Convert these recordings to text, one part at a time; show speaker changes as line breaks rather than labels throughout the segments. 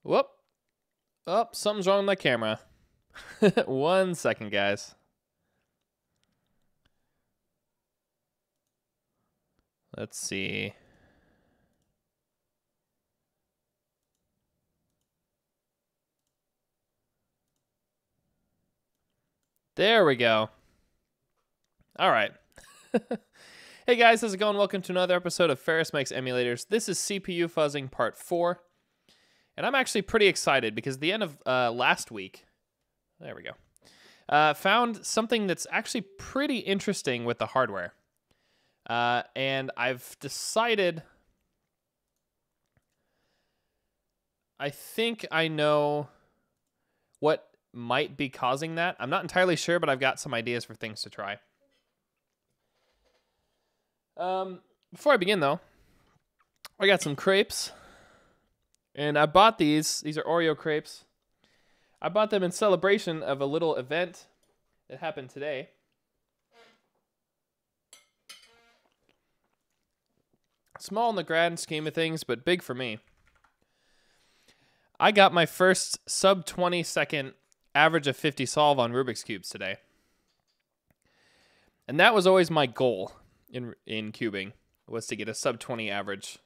Whoop. Oh, something's wrong with my camera. 1 second, guys. Let's see. There we go. All right. Hey guys, how's it going? Welcome to another episode of Ferris Makes Emulators. This is CPU Fuzzing Part 4. And I'm actually pretty excited because at the end of last week, there we go, found something that's actually pretty interesting with the hardware. And I've decided, I think I know what might be causing that. I'm not entirely sure, but I've got some ideas for things to try. Before I begin, though, I got some crepes. And I bought these. These are Oreo crepes. I bought them in celebration of a little event that happened today. Small in the grand scheme of things, but big for me. I got my first sub 20 second average of 50 solve on Rubik's Cubes today. And that was always my goal in cubing, was to get a sub 20 average.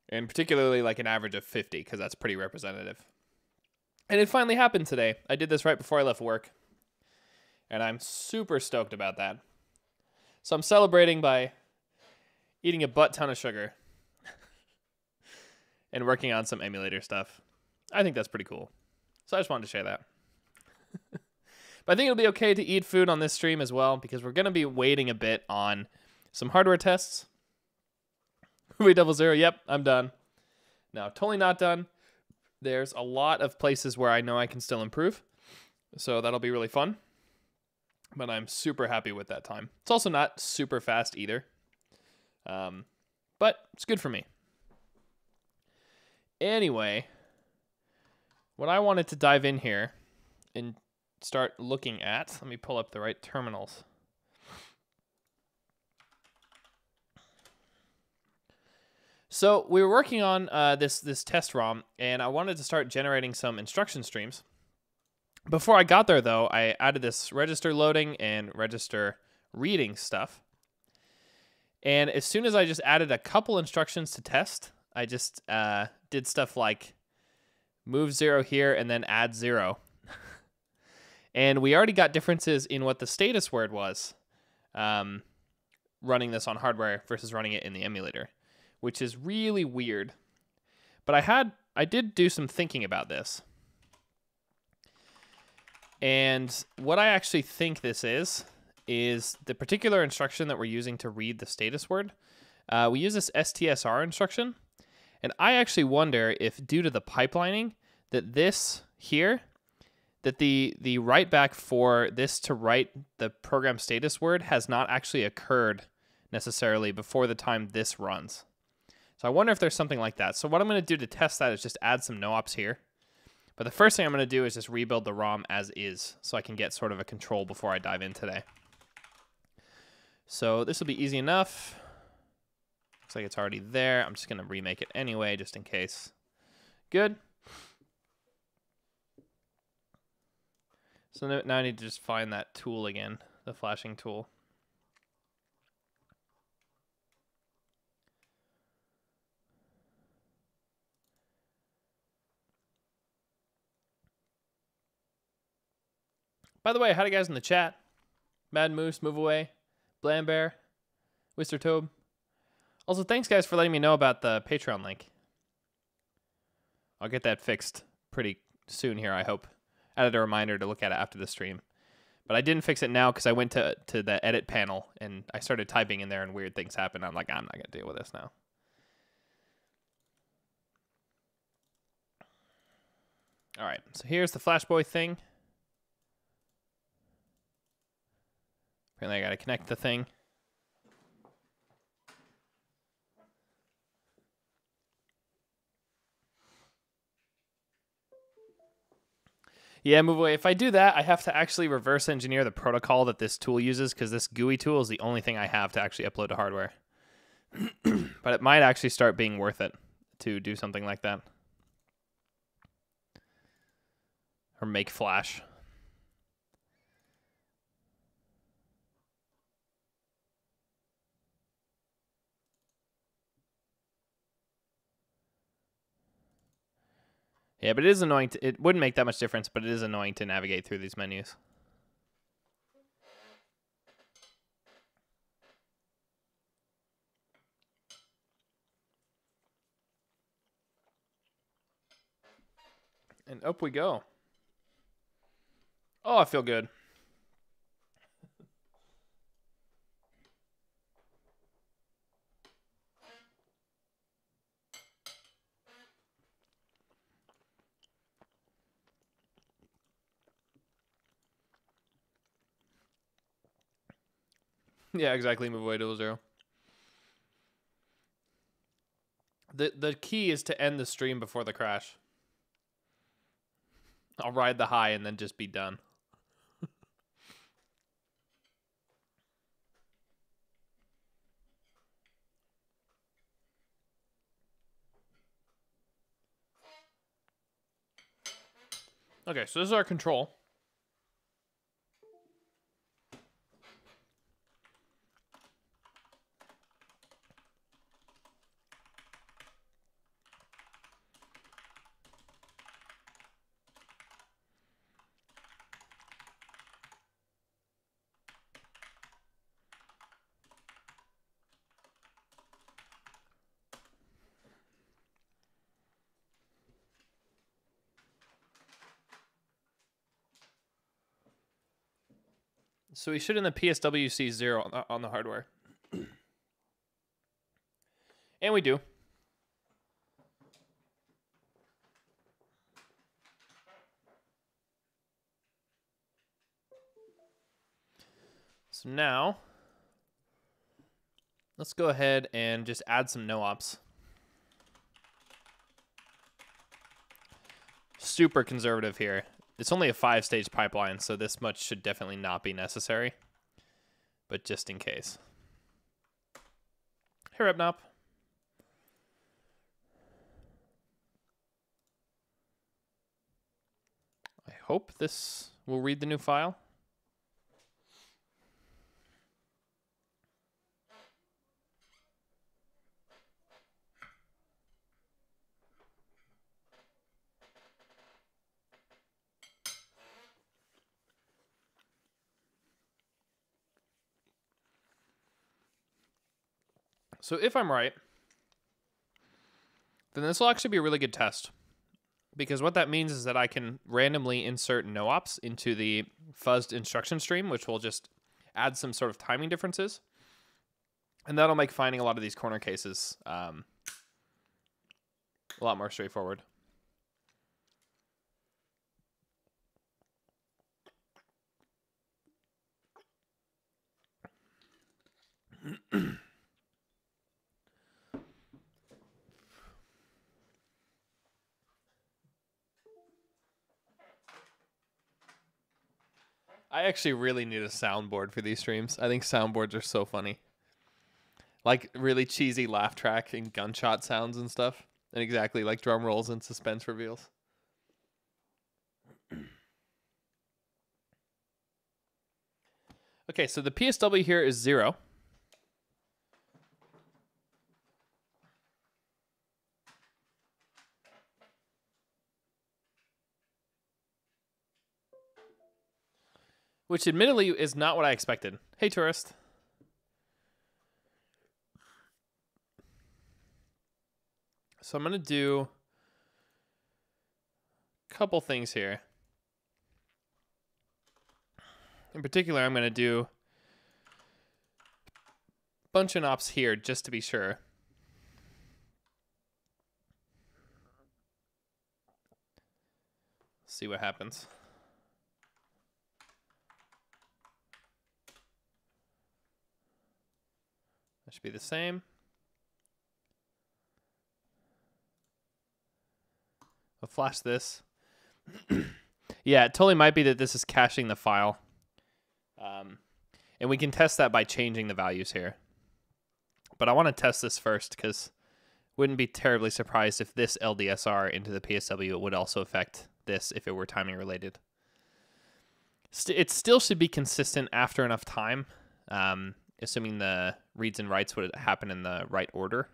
And particularly like an average of 50, because that's pretty representative. And it finally happened today. I did this right before I left work. And I'm super stoked about that. So I'm celebrating by eating a butt ton of sugar. And working on some emulator stuff. I think that's pretty cool. So I just wanted to share that. But I think it'll be okay to eat food on this stream as well, because we're going to be waiting a bit on some hardware tests. Ruby 00, yep, I'm done. No, totally not done. There's a lot of places where I know I can still improve. So that'll be really fun. But I'm super happy with that time. It's also not super fast either. But it's good for me. Anyway, what I wanted to dive in here and start looking at, let me pull up the right terminals. So we were working on this test ROM, and I wanted to start generating some instruction streams. Before I got there, though, I added this register loading and register reading stuff. And as soon as I just added a couple instructions to test, I just did stuff like move 0 here and then add 0. And we already got differences in what the status word was running this on hardware versus running it in the emulator, which is really weird. But I did do some thinking about this. And what I actually think this is the particular instruction that we're using to read the status word. We use this STSR instruction. And I actually wonder if, due to the pipelining, that this here, that the write back for this to write the program status word has not actually occurred necessarily before the time this runs. So I wonder if there's something like that. So what I'm going to do to test that is just add some no-ops here. But the first thing I'm going to do is just rebuild the ROM as is, so I can get sort of a control before I dive in today. So this will be easy enough. Looks like it's already there. I'm just going to remake it anyway, just in case. Good. So now I need to just find that tool again, the flashing tool. By the way, howdy guys in the chat. Mad Moose, Move Away, Bland Bear, Whister Tobe. Also, thanks guys for letting me know about the Patreon link. I'll get that fixed pretty soon here, I hope. Added a reminder to look at it after the stream. But I didn't fix it now because I went to the edit panel and I started typing in there and weird things happened. I'm like, I'm not going to deal with this now. All right, so here's the Flashboy thing. Apparently I got to connect the thing. Yeah, Move Away. If I do that, I have to actually reverse engineer the protocol that this tool uses, because this GUI tool is the only thing I have to actually upload to hardware. But it might actually start being worth it to do something like that. or make flash. Yeah, but it is annoying. It wouldn't make that much difference, but it is annoying to navigate through these menus. And up we go. Oh, I feel good. Yeah, exactly. Move away to 0. The key is to end the stream before the crash. I'll ride the high and then just be done. Okay, so this is our control. So we should in the PSW see 0 on the hardware. And we do. So now, let's go ahead and just add some no-ops. Super conservative here. It's only a 5-stage pipeline, so this much should definitely not be necessary. But just in case. Here, Ep.047. I hope this will read the new file. So if I'm right, then this will actually be a really good test. Because what that means is that I can randomly insert no-ops into the fuzzed instruction stream, which will just add some sort of timing differences. And that'll make finding a lot of these corner cases a lot more straightforward. I actually really need a soundboard for these streams. I think soundboards are so funny. Like really cheesy laugh track and gunshot sounds and stuff. And exactly like drum rolls and suspense reveals. Okay, so the PSW here is 0. Which admittedly is not what I expected. Hey, tourist. So I'm going to do a couple things here. In particular, I'm going to do a bunch of ops here just to be sure. See what happens. That should be the same. I'll flash this. Yeah, it totally might be that this is caching the file. And we can test that by changing the values here. But I want to test this first because wouldn't be terribly surprised if this LDSR into the PSW would also affect this if it were timing related. It still should be consistent after enough time, assuming the reads and writes would happen in the right order.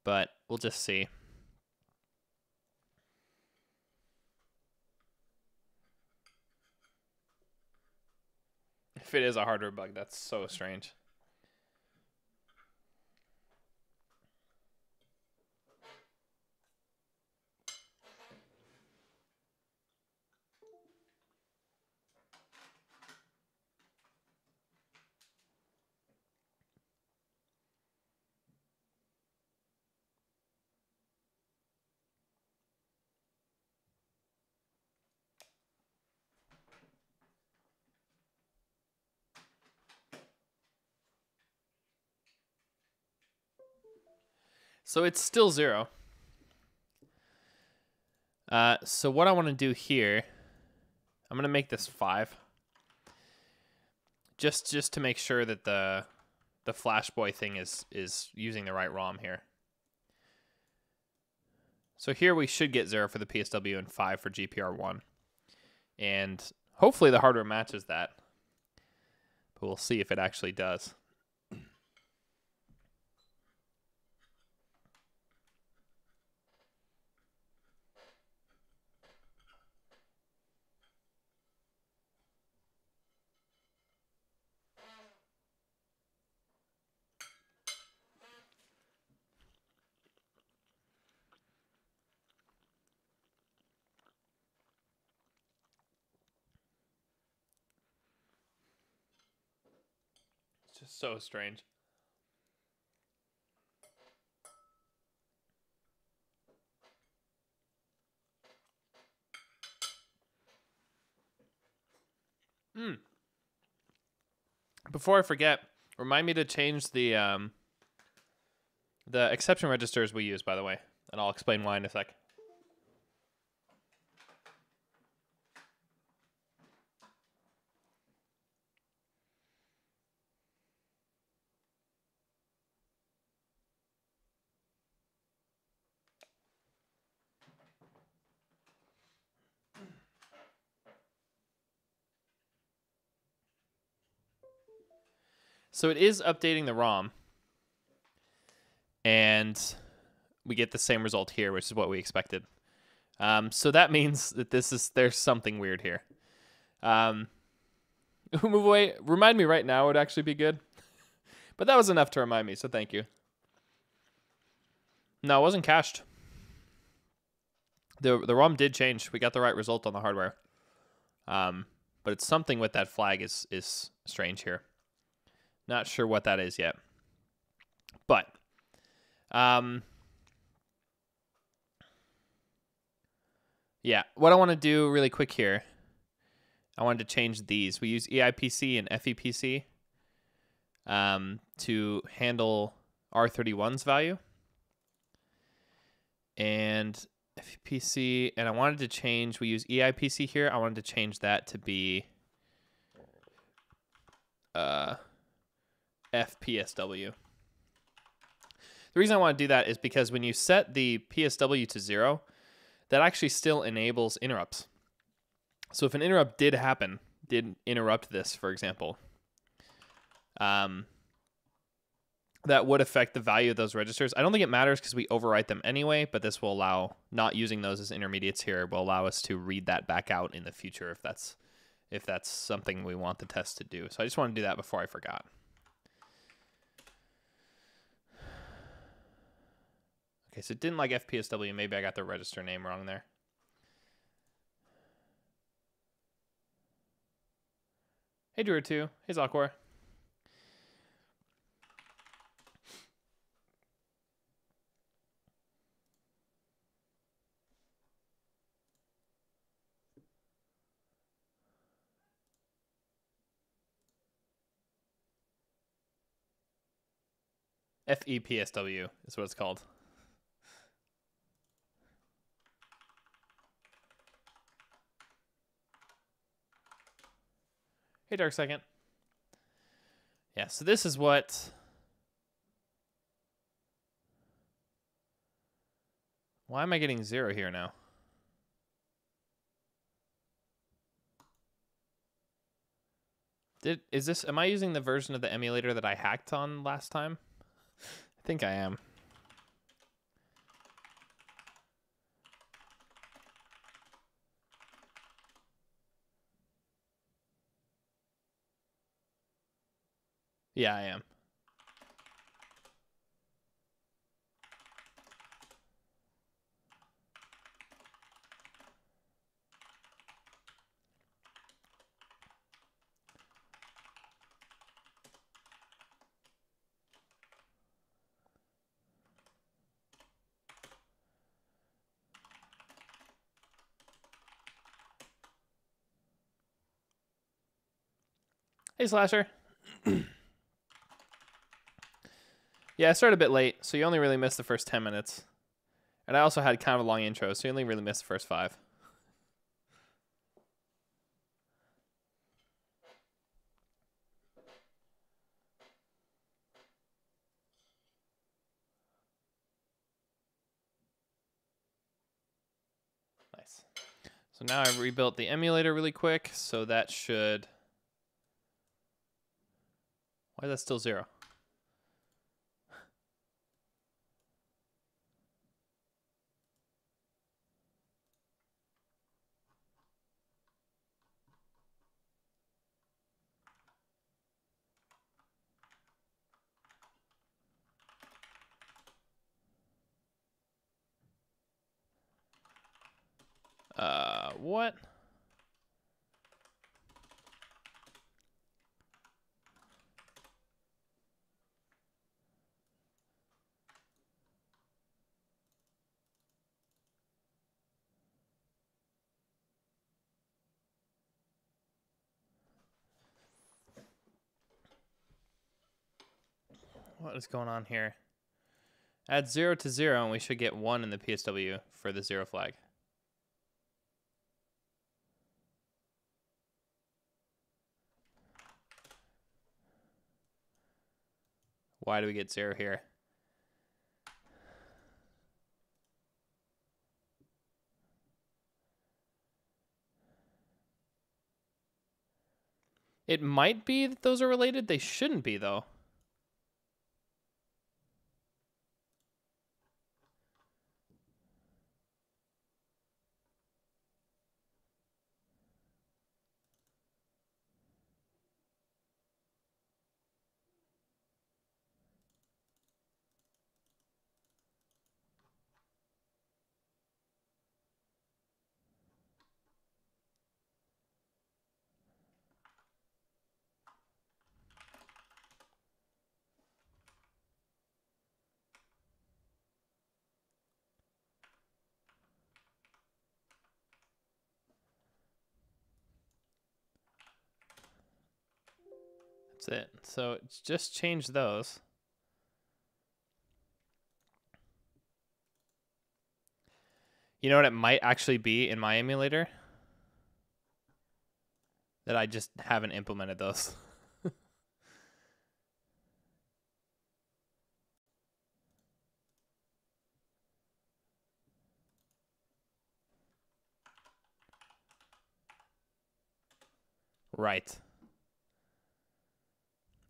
But we'll just see. If it is a hardware bug, that's so strange. So it's still 0. So what I want to do here, I'm going to make this 5. Just to make sure that the Flashboy thing is using the right ROM here. So here we should get 0 for the PSW and 5 for GPR1. And hopefully the hardware matches that. But we'll see if it actually does. It's just so strange. Before I forget, remind me to change the exception registers we use, by the way, and I'll explain why in a sec. So it is updating the ROM, and we get the same result here, which is what we expected. So that means that there's something weird here. Move away. Remind me right now would actually be good, but that was enough to remind me, so thank you. No, it wasn't cached. The ROM did change. We got the right result on the hardware, but it's something with that flag is strange here. Not sure what that is yet. But yeah, what I want to do really quick here, I wanted to change these. We use EIPC and FEPC to handle R31's value. And FEPC, and I wanted to change, we use EIPC here. I wanted to change that to be FPSW. The reason I want to do that is because when you set the PSW to 0, that actually still enables interrupts. So if an interrupt did interrupt this, for example, that would affect the value of those registers. I don't think it matters because we overwrite them anyway, but this will allow, not using those as intermediates here, will allow us to read that back out in the future if that's something we want the test to do. So I just want to do that before I forgot. Okay, so it didn't like FPSW. Maybe I got the register name wrong there. Hey, Drew2. Hey, Zakor. FEPSW is what it's called. Hey, Dark Second. Yeah, so this is what... Why am I getting 0 here now? Am I using the version of the emulator that I hacked on last time? I think I am. Yeah, I am. Hey, Slasher. Yeah, I started a bit late, so you only really missed the first 10 minutes. And I also had kind of a long intro, so you only really missed the first 5. Nice. So now I rebuilt the emulator really quick, so that should... Why is that still 0? What? What is going on here? Add 0 to 0, and we should get 1 in the PSW for the 0 flag. Why do we get 0 here? It might be that those are related. They shouldn't be, though. That's it. So it's just change those. You know what it might actually be in my emulator? That I just haven't implemented those. Right.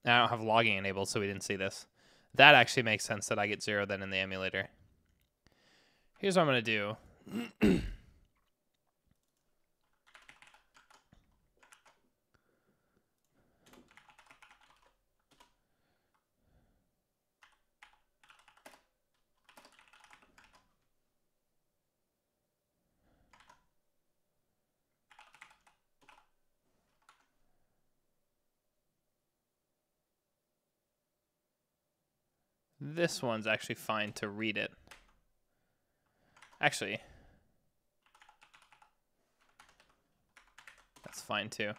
I don't have logging enabled, so we didn't see this. That actually makes sense that I get 0 then in the emulator. Here's what I'm going to do. This one's actually fine to read it. Actually, that's fine too.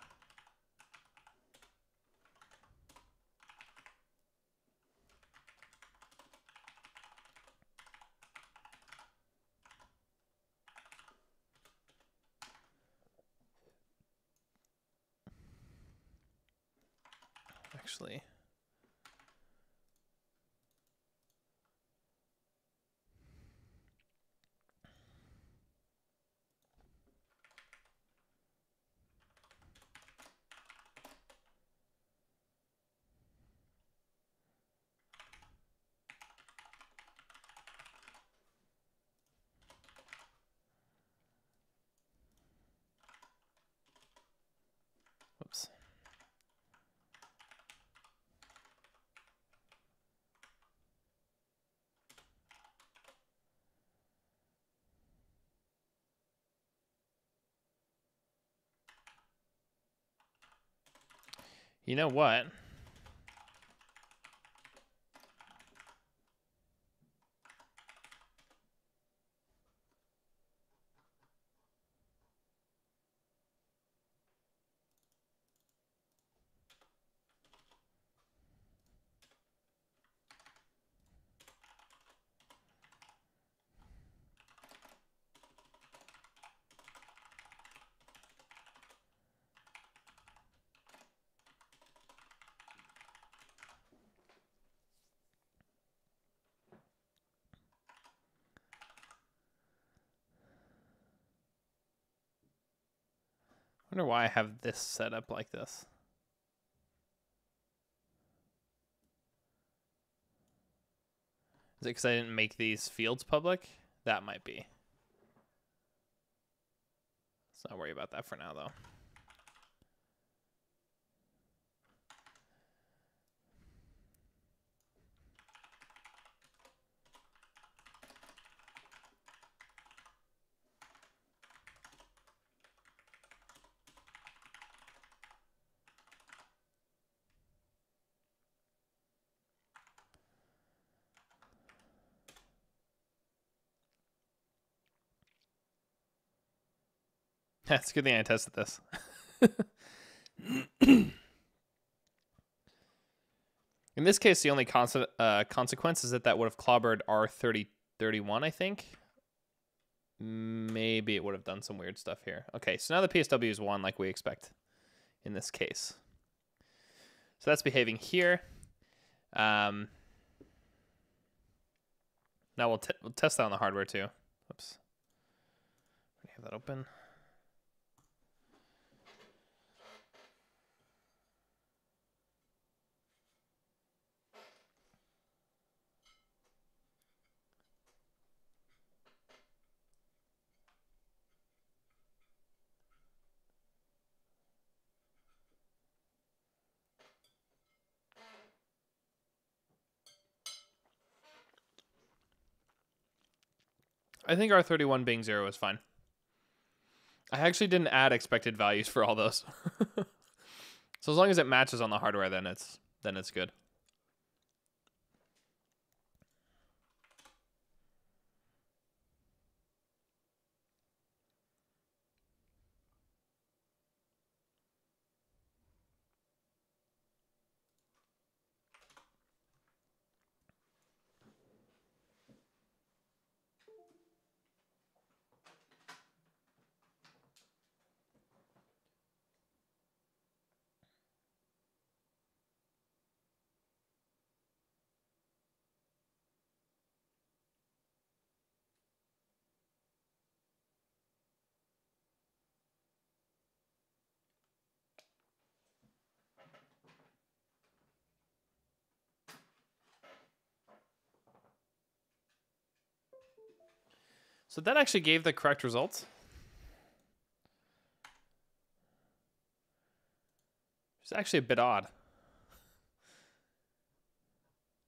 Actually, You know what? I wonder why I have this set up like this. Is it because I didn't make these fields public? That might be. Let's not worry about that for now, though. That's a good thing I tested this. In this case, the only consequence is that would have clobbered R3031, I think. Maybe it would have done some weird stuff here. Okay, so now the PSW is 1 like we expect in this case. So that's behaving here. Now we'll test that on the hardware too. Oops. Have that open. I think R31 being 0 is fine. I actually didn't add expected values for all those. So as long as it matches on the hardware, then it's good. So that actually gave the correct results. It's actually a bit odd.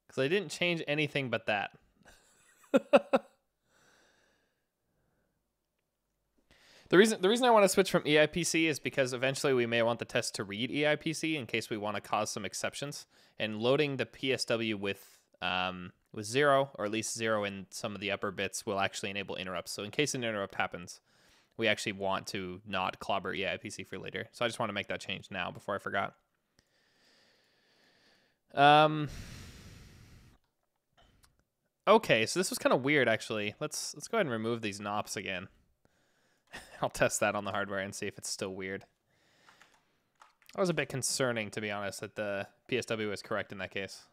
Because I didn't change anything but that. The reason I want to switch from EIPC is because eventually we may want the test to read EIPC in case we want to cause some exceptions. And loading the PSW with 0, or at least 0 in some of the upper bits, will actually enable interrupts. So in case an interrupt happens, we actually want to not clobber EIPC for later. So I just want to make that change now before I forgot. Okay, so this was kind of weird actually. Let's go ahead and remove these knops again. I'll test that on the hardware and see if it's still weird. That was a bit concerning, to be honest, that the PSW was correct in that case.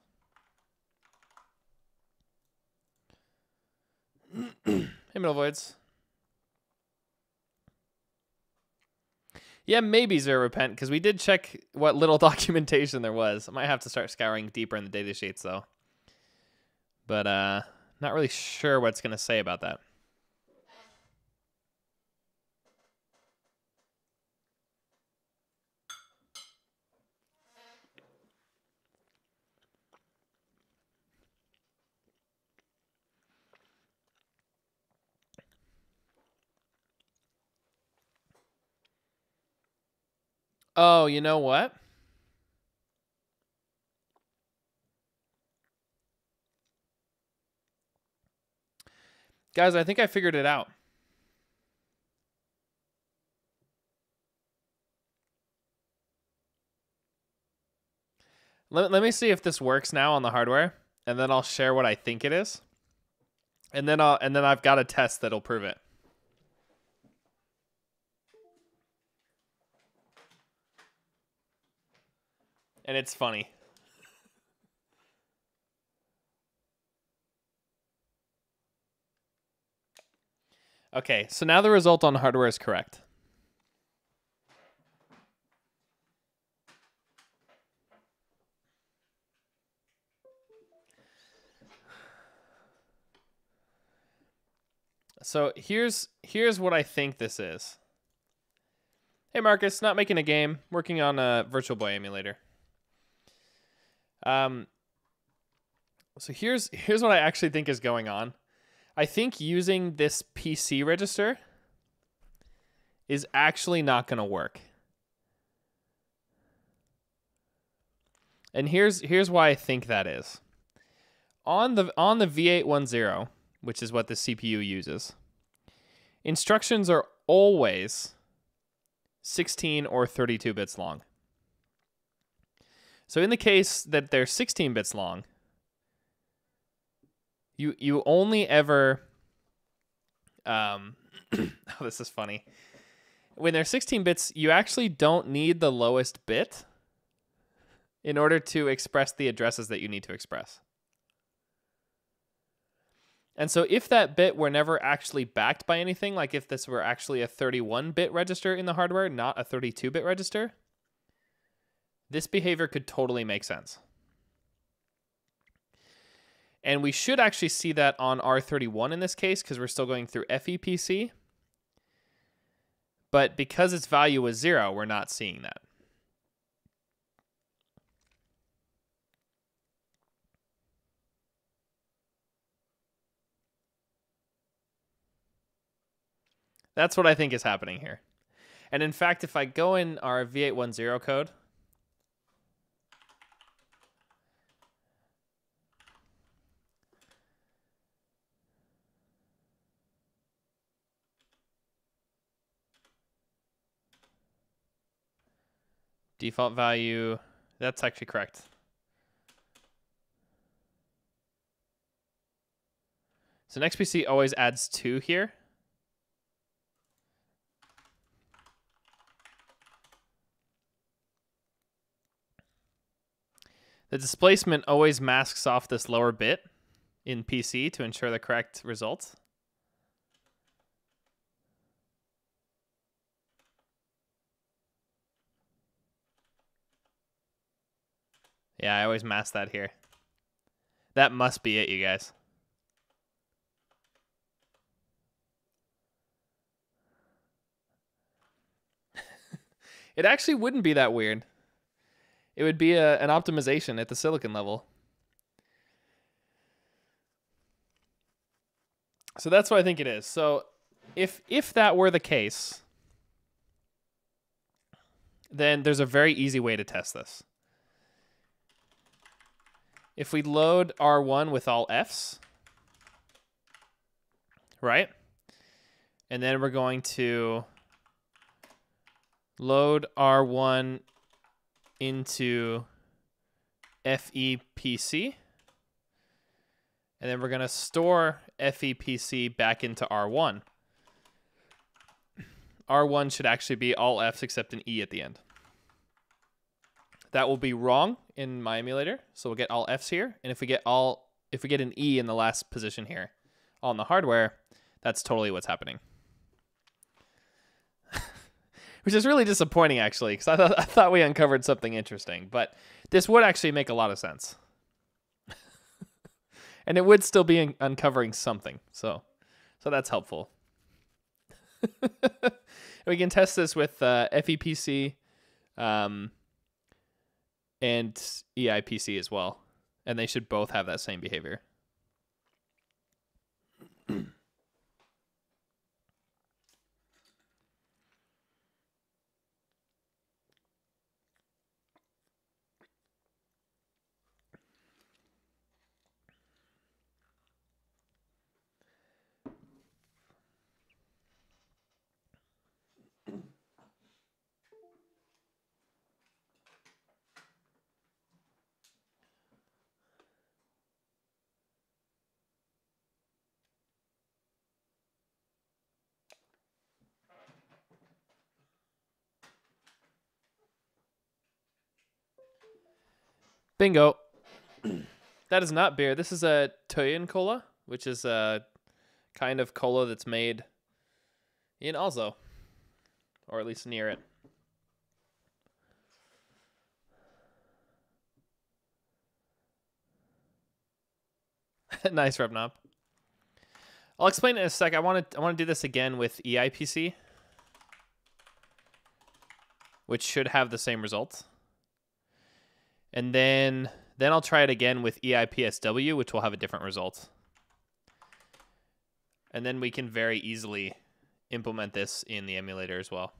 Hey, middle voids. Yeah, maybe 0 repent, because we did check what little documentation there was. I might have to start scouring deeper in the data sheets, though. But not really sure what it's going to say about that. Oh, you know what? Guys, I think I figured it out. Let me see if this works now on the hardware, and then I'll share what I think it is. And then I've got a test that'll prove it. And it's funny. Okay, so now the result on hardware is correct. So here's what I think this is. Hey Marcus, not making a game, working on a Virtual Boy emulator. So here's what I actually think is going on. I think using this PC register is actually not going to work. And here's why I think that is. On the V810, which is what the CPU uses, instructions are always 16 or 32 bits long. So in the case that they're 16 bits long, you only ever oh, this is funny. When they're 16 bits, you actually don't need the lowest bit in order to express the addresses that you need to express. And so if that bit were never actually backed by anything, like if this were actually a 31-bit register in the hardware, not a 32-bit register, this behavior could totally make sense. And we should actually see that on R31 in this case, because we're still going through FEPC. But because its value was 0, we're not seeing that. That's what I think is happening here. And in fact, if I go in our V810 code, default value, that's actually correct. So NextPC always adds 2 here. The displacement always masks off this lower bit in PC to ensure the correct result. Yeah, I always mask that here. That must be it, you guys. It actually wouldn't be that weird. It would be an optimization at the silicon level. So that's what I think it is. So if that were the case, then there's a very easy way to test this. If we load R1 with all Fs, right? And then we're going to load R1 into FEPC. And then we're going to store FEPC back into R1. R1 should actually be all Fs except an E at the end. That will be wrong in my emulator, so we'll get all Fs here. And if we get an E in the last position here on the hardware, that's totally what's happening. Which is really disappointing, actually, because I thought we uncovered something interesting. But this would actually make a lot of sense. And it would still be uncovering something. So that's helpful. We can test this with FEPC and EIPC as well. And they should both have that same behavior. Bingo. That is not beer. This is a Toyin cola, which is a kind of cola that's made in Oslo, or at least near it. Nice, Repnob. I'll explain it in a sec. I want to do this again with EIPC, which should have the same results. And then I'll try it again with EIPSW, which will have a different result. And then we can very easily implement this in the emulator as well.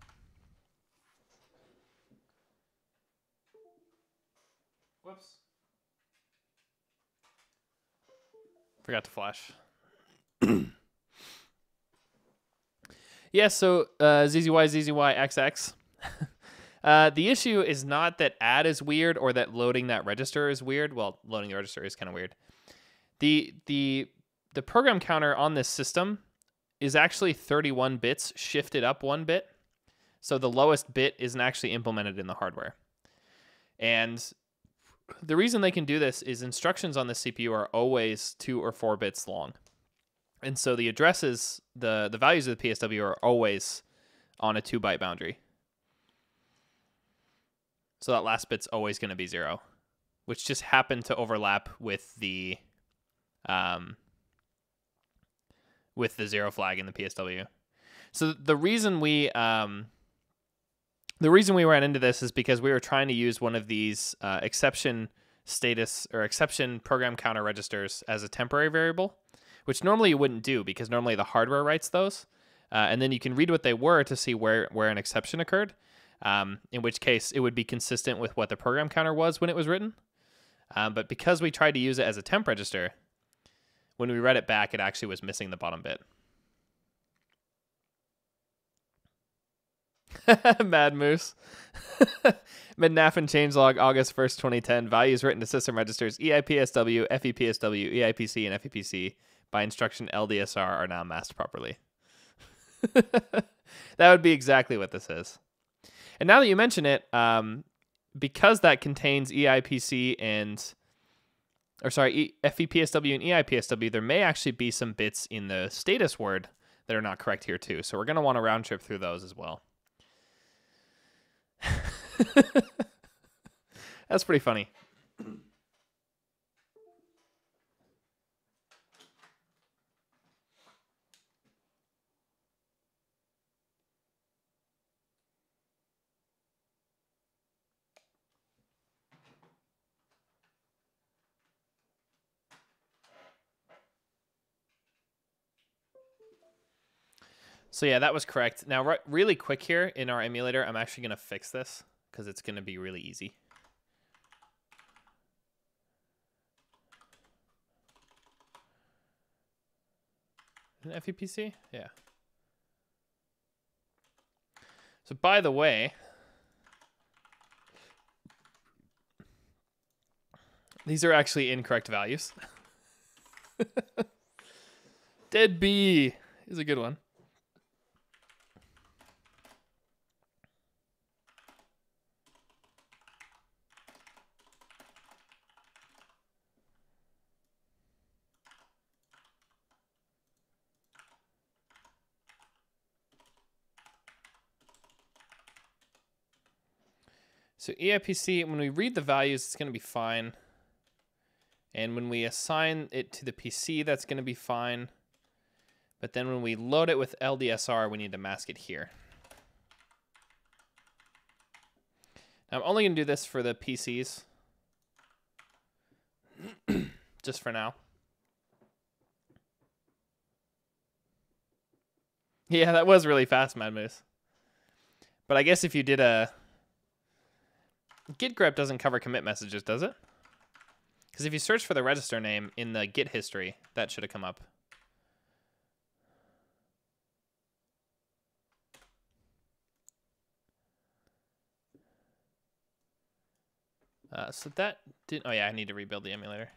Whoops. Forgot to flash. Yeah, so ZZYXX. The issue is not that add is weird or that loading that register is weird. Well, loading the register is kind of weird. The program counter on this system is actually 31 bits shifted up 1 bit. So the lowest bit isn't actually implemented in the hardware. And the reason they can do this is instructions on the CPU are always 2 or 4 bits long. And so the addresses, the values of the PSW are always on a 2-byte boundary. So that last bit's always going to be 0, which just happened to overlap with the 0 flag in the PSW. So the reason we ran into this is because we were trying to use one of these exception status or exception program counter registers as a temporary variable, which normally you wouldn't do because normally the hardware writes those. And then you can read what they were to see where an exception occurred, in which case it would be consistent with what the program counter was when it was written. But because we tried to use it as a temp register, when we read it back, it actually was missing the bottom bit. Mad Moose. Midnafin changelog August 1st, 2010. Values written to system registers EIPSW, FEPSW, EIPC, and FEPC by instruction LDSR are now masked properly. That would be exactly what this is. And now that you mention it, because that contains EIPC FEPSW and EIPSW, there may actually be some bits in the status word that are not correct here too. So we're going to want to round trip through those as well. That's pretty funny. So yeah, that was correct. Now, really quick here in our emulator, I'm actually going to fix this because it's going to be really easy. An FEPC? Yeah. So by the way, these are actually incorrect values. Dead bee is a good one. So EIPC, when we read the values, it's going to be fine. And when we assign it to the PC, that's going to be fine. But then when we load it with LDSR, we need to mask it here. Now, I'm only going to do this for the PCs. Just for now. Yeah, that was really fast, Mad Moose. But I guess if you did a... Git grep doesn't cover commit messages, does it? Because if you search for the register name in the Git history, that should have come up. So that didn't... Oh yeah, I need to rebuild the emulator.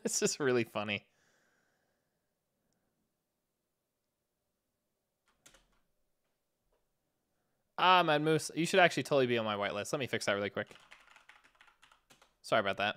It's just really funny. Ah, Mad Moose, you should actually totally be on my whitelist. Let me fix that really quick. Sorry about that.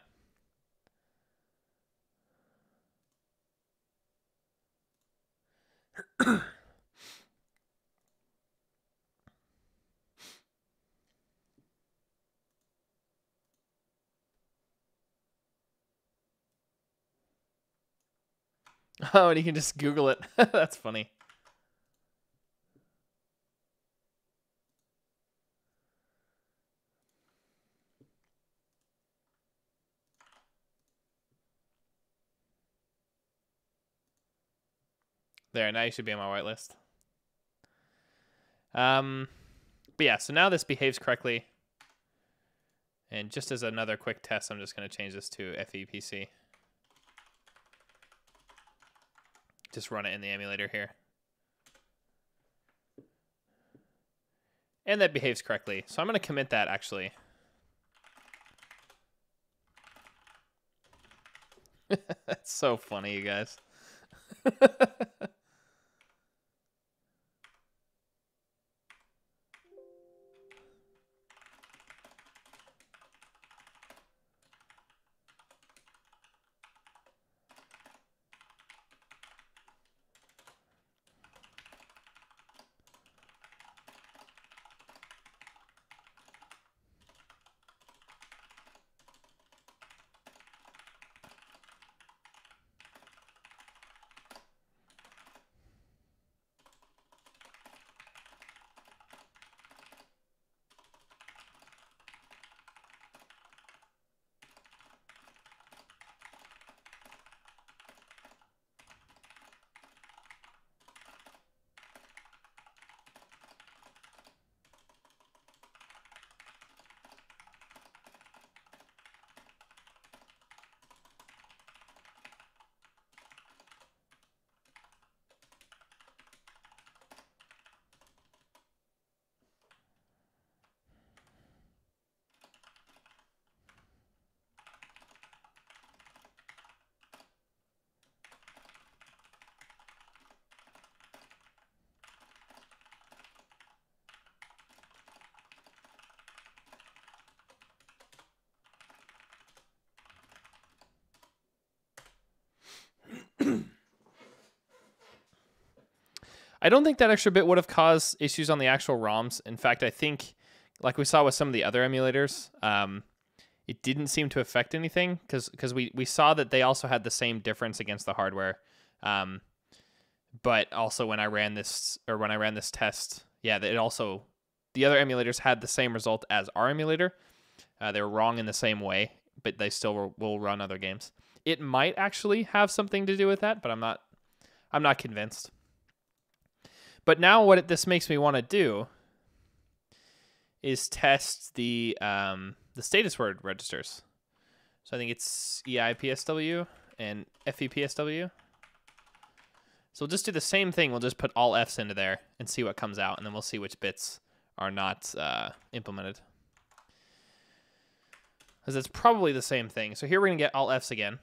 Oh, and you can just Google it. That's funny. There, now you should be on my whitelist. But yeah, so now this behaves correctly. And just as another quick test, I'm just going to change this to FEPC. Just run it in the emulator here. And that behaves correctly. So I'm going to commit that, actually. That's so funny, you guys. I don't think that extra bit would have caused issues on the actual ROMs. In fact, I think, like we saw with some of the other emulators, it didn't seem to affect anything because we saw that they also had the same difference against the hardware. But also when I ran this test, yeah, the other emulators had the same result as our emulator. They were wrong in the same way, but they still will run other games. It might actually have something to do with that, but I'm not convinced. But now what this makes me want to do is test the status word registers. So I think it's EIPSW and FEPSW. So we'll just do the same thing. We'll just put all Fs into there and see what comes out, and then we'll see which bits are not implemented. Because it's probably the same thing. So here we're going to get all Fs again.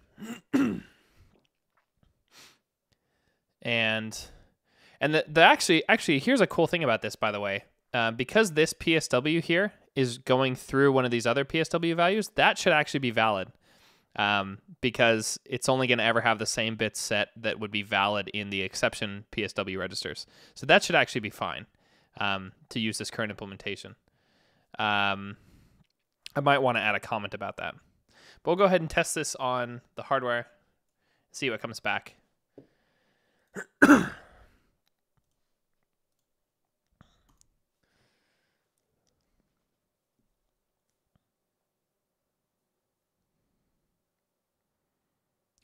And actually, here's a cool thing about this, by the way. Because this PSW here is going through one of these other PSW values, that should actually be valid. Because it's only going to ever have the same bits set that would be valid in the exception PSW registers. So that should actually be fine to use this current implementation. I might want to add a comment about that. But we'll go ahead and test this on the hardware, see what comes back.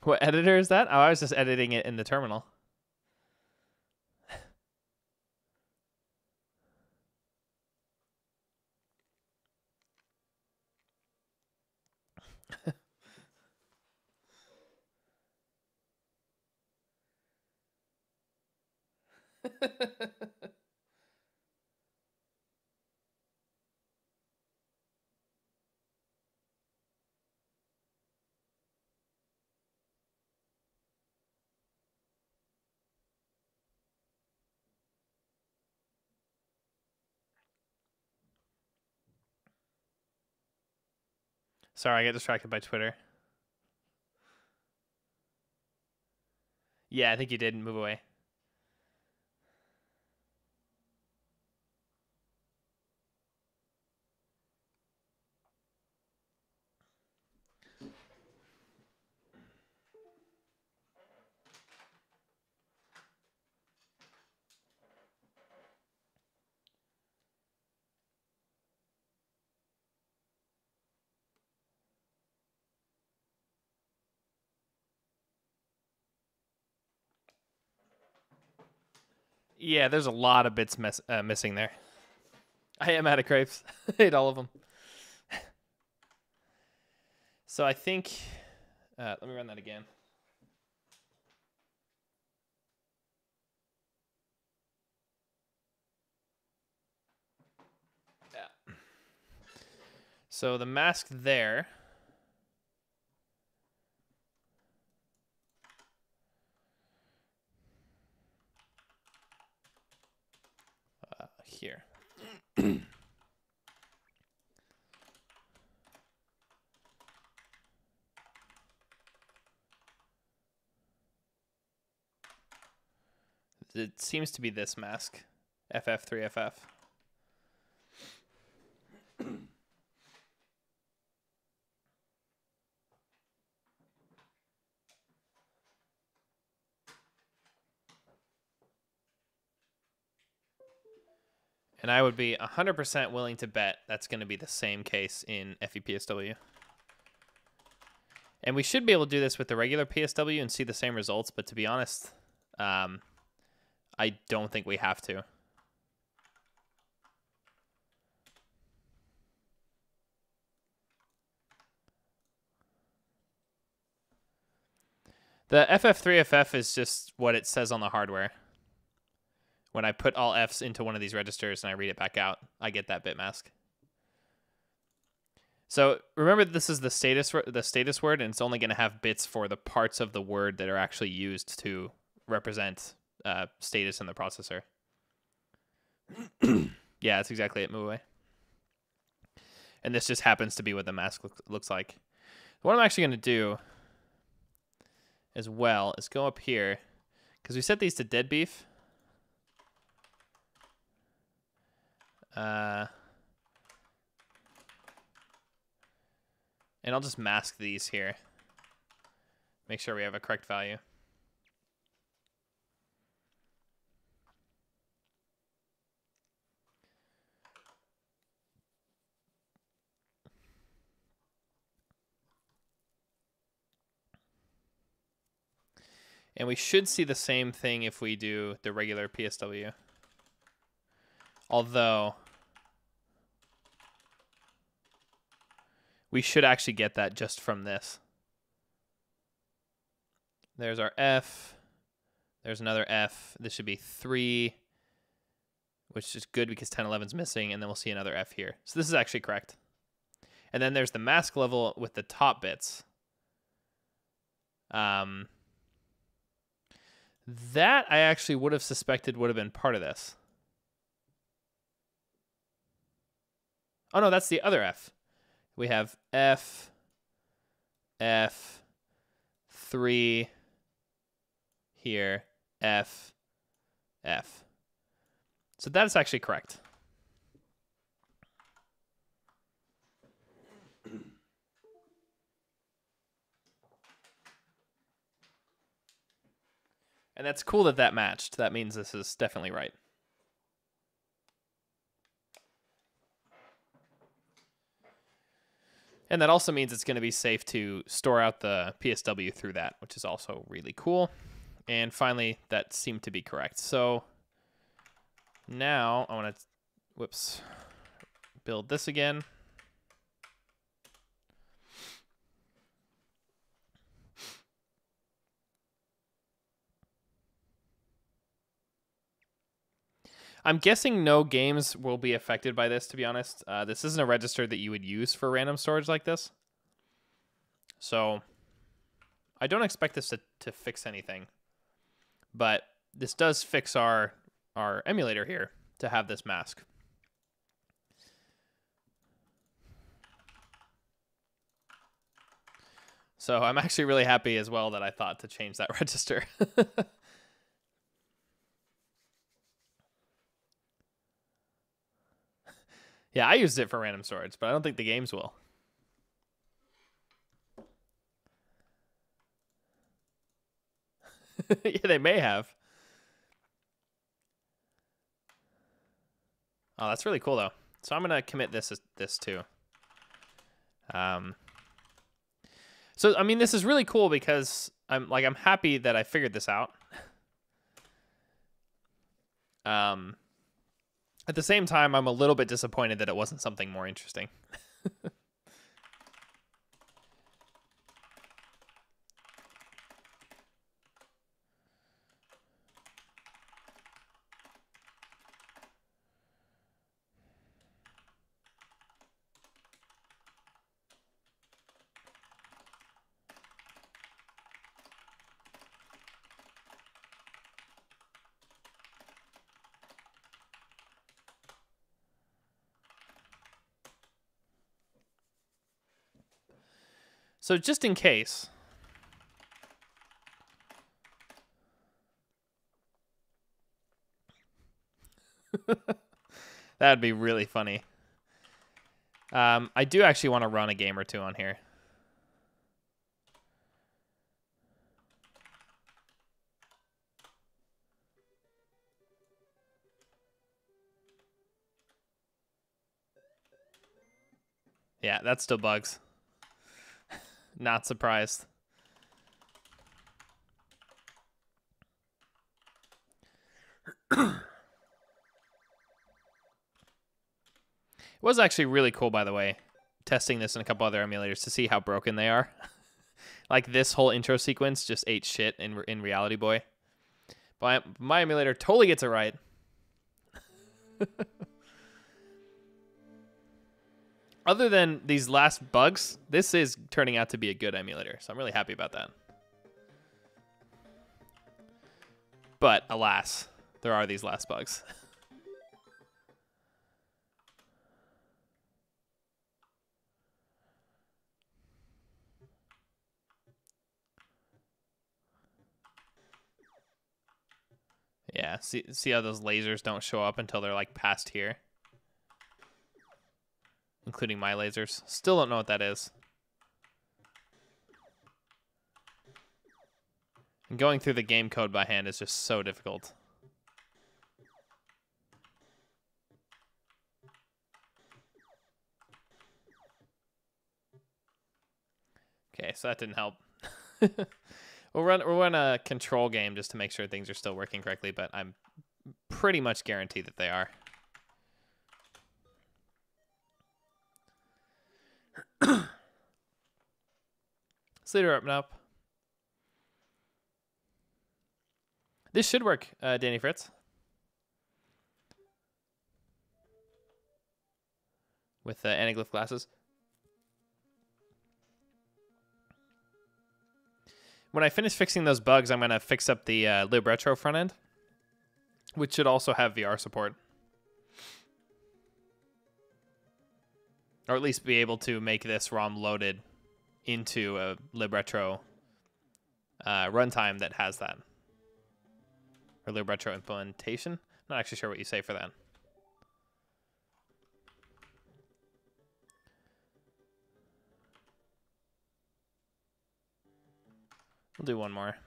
What editor is that? Oh, I was just editing it in the terminal. Sorry, I got distracted by Twitter. Yeah, I think you did move away. Yeah, there's a lot of bits missing there. I am out of crepes. I ate all of them. So I think, let me run that again. Yeah. So the mask there. Here. It seems to be this mask, FF3FF. And I would be 100% willing to bet that's going to be the same case in FEPSW. And we should be able to do this with the regular PSW and see the same results, but to be honest, I don't think we have to. The FF3FF is just what it says on the hardware. When I put all Fs into one of these registers and I read it back out, I get that bit mask. So remember, this is the status word, and it's only going to have bits for the parts of the word that are actually used to represent status in the processor. Yeah, that's exactly it. Move away. And this just happens to be what the mask looks like. What I'm actually going to do as well is go up here, because we set these to dead beef. And I'll just mask these here. Make sure we have a correct value. And we should see the same thing if we do the regular PSW. Although we should actually get that just from this. There's our F. There's another F. This should be 3, which is good because 1011 is missing, and then we'll see another F here. So this is actually correct. And then there's the mask level with the top bits. That I actually would have suspected would have been part of this. Oh, no, that's the other F. We have F, F, 3 here, F, F. So that's actually correct. And that's cool that that matched. That means this is definitely right. And that also means it's going to be safe to store out the PSW through that, which is also really cool. And finally, that seemed to be correct. So now I want to, build this again. I'm guessing no games will be affected by this, to be honest. This isn't a register that you would use for random storage like this. So I don't expect this to fix anything. But this does fix our emulator here to have this mask. So I'm actually really happy as well that I thought to change that register. Yeah, I used it for random storage, but I don't think the games will. Yeah, they may have. Oh, that's really cool though. So I'm gonna commit this too. So I mean, this is really cool because I'm happy that I figured this out. At the same time, I'm a little bit disappointed that it wasn't something more interesting. So just in case, that'd be really funny. I do actually want to run a game or two on here. Yeah, that's still bugs. Not surprised. It was actually really cool, by the way, testing this in a couple other emulators to see how broken they are. Like this whole intro sequence just ate shit in Reality Boy. But my emulator totally gets it right. Other than these last bugs, this is turning out to be a good emulator, so I'm really happy about that. But alas, there are these last bugs. Yeah, see how those lasers don't show up until they're like past here? Including my lasers. Still don't know what that is. And going through the game code by hand is just so difficult. Okay, so that didn't help. We'll run a control game just to make sure things are still working correctly, but I'm pretty much guaranteed that they are. Slater up and up. This should work, Danny Fritz. With anaglyph glasses. When I finish fixing those bugs, I'm going to fix up the libretro front end, which should also have VR support. Or at least be able to make this ROM loaded into a libretro runtime that has that. Or libretro implementation. Not actually sure what you say for that. We'll do one more.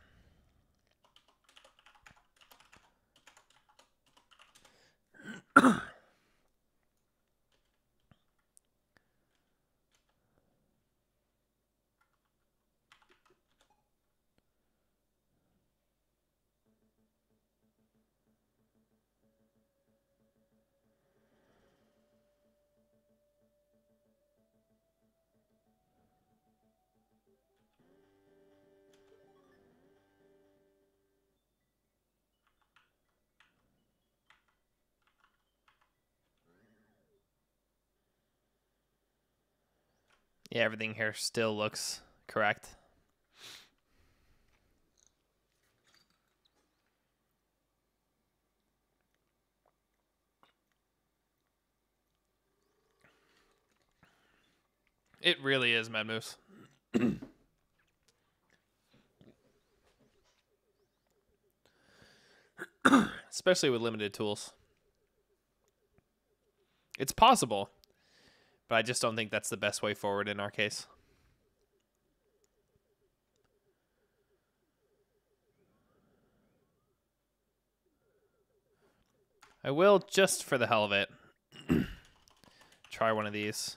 Yeah, everything here still looks correct. It really is, Mad Moose. especially with limited tools. It's possible, but I just don't think that's the best way forward in our case. I will, just for the hell of it, try one of these.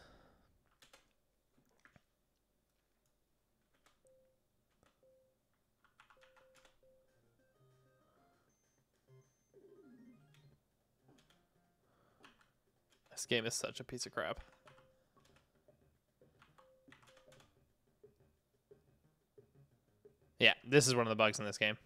This game is such a piece of crap. Yeah, this is one of the bugs in this game.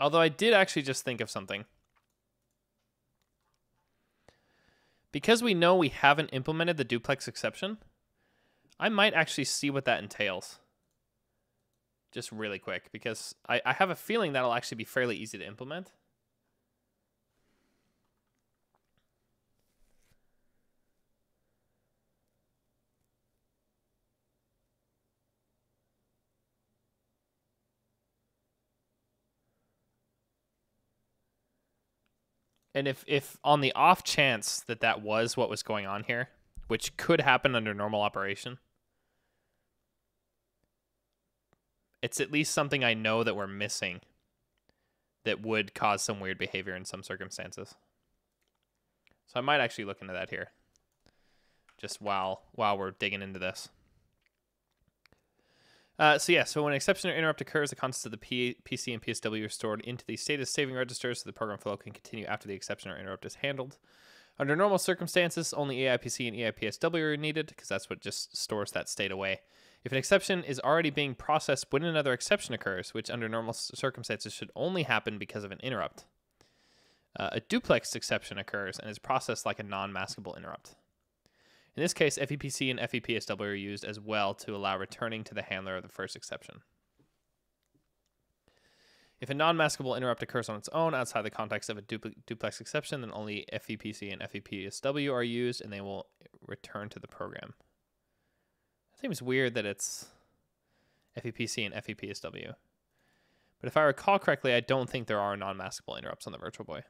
Although I did actually just think of something. Because we know we haven't implemented the duplex exception, I might actually see what that entails. Just really quick, because I have a feeling that'll actually be fairly easy to implement. And if on the off chance that that was what was going on here, which could happen under normal operation, it's at least something I know that we're missing that would cause some weird behavior in some circumstances. So I might actually look into that here, just while we're digging into this. So when an exception or interrupt occurs, the contents of the PC and PSW are stored into the status saving registers so the program flow can continue after the exception or interrupt is handled. Under normal circumstances, only EIPC and EIPSW are needed, because that's what just stores that state away. If an exception is already being processed when another exception occurs, which under normal circumstances should only happen because of an interrupt, a duplex exception occurs and is processed like a non-maskable interrupt. In this case, FEPC and FEPSW are used as well to allow returning to the handler of the first exception. If a non-maskable interrupt occurs on its own outside the context of a duplex exception, then only FEPC and FEPSW are used, and they will return to the program. It seems weird that it's FEPC and FEPSW. But if I recall correctly, I don't think there are non-maskable interrupts on the Virtual Boy.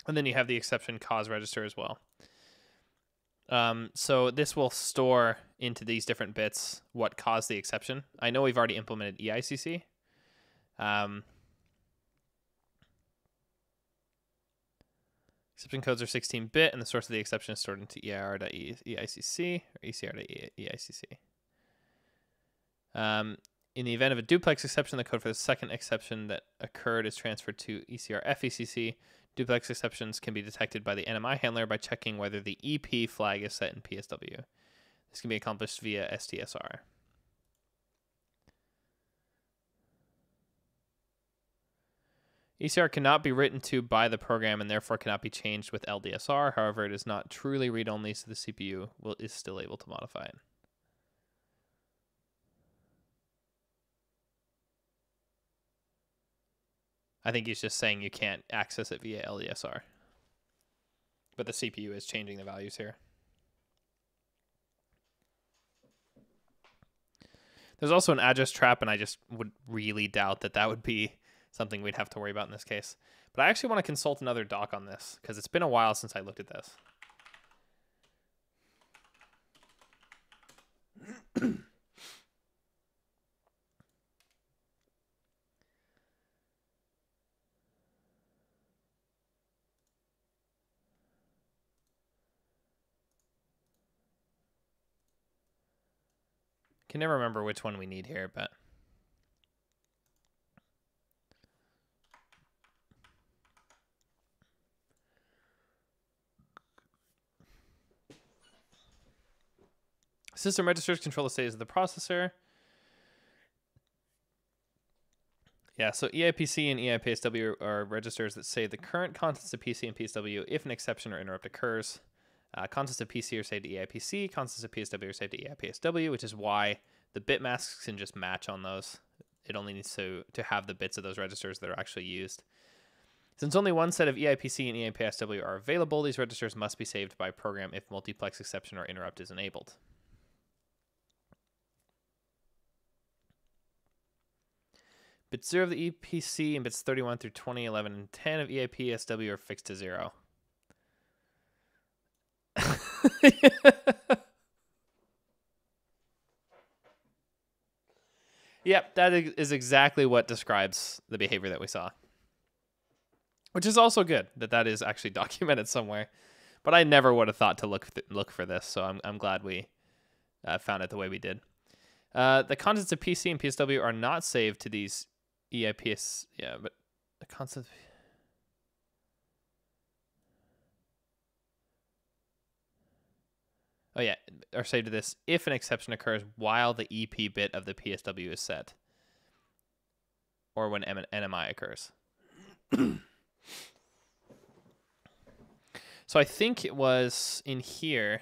And then you have the exception cause register as well. So this will store into these different bits what caused the exception. I know we've already implemented EICC. Exception codes are 16-bit, and the source of the exception is stored into EIR.EICC or ECR.EICC. In the event of a duplex exception, the code for the second exception that occurred is transferred to ECR.FECC. Duplex exceptions can be detected by the NMI handler by checking whether the EP flag is set in PSW. This can be accomplished via STSR. ECR cannot be written to by the program and therefore cannot be changed with LDSR. However, it is not truly read-only, so the CPU is still able to modify it. I think he's just saying you can't access it via LDSR. But the CPU is changing the values here. There's also an address trap, and I just would really doubt that that would be something we'd have to worry about in this case. But I actually want to consult another doc on this, because it's been a while since I looked at this. Can never remember which one we need here, but system registers control the status of the processor. Yeah, so EIPC and EIPSW are registers that save the current contents of PC and PSW if an exception or interrupt occurs. Contents of PC are saved to EIPC, contents of PSW are saved to EIPSW, which is why The bit masks can just match on those. It only needs to have the bits of those registers that are actually used. Since only one set of EIPC and EIPSW are available, these registers must be saved by program if multiplex exception or interrupt is enabled. Bits 0 of the EPC and bits 31 through 20, 11, and 10 of EIPSW are fixed to 0. Yep, that is exactly what describes the behavior that we saw. Which is also good that is actually documented somewhere. But I never would have thought to look for this, so I'm glad we found it the way we did. The contents of PC and PSW are not saved to these EIPs. Yeah, but the concept. Oh yeah, or saved to this if an exception occurs while the EP bit of the PSW is set, or when NMI occurs. So I think it was in here.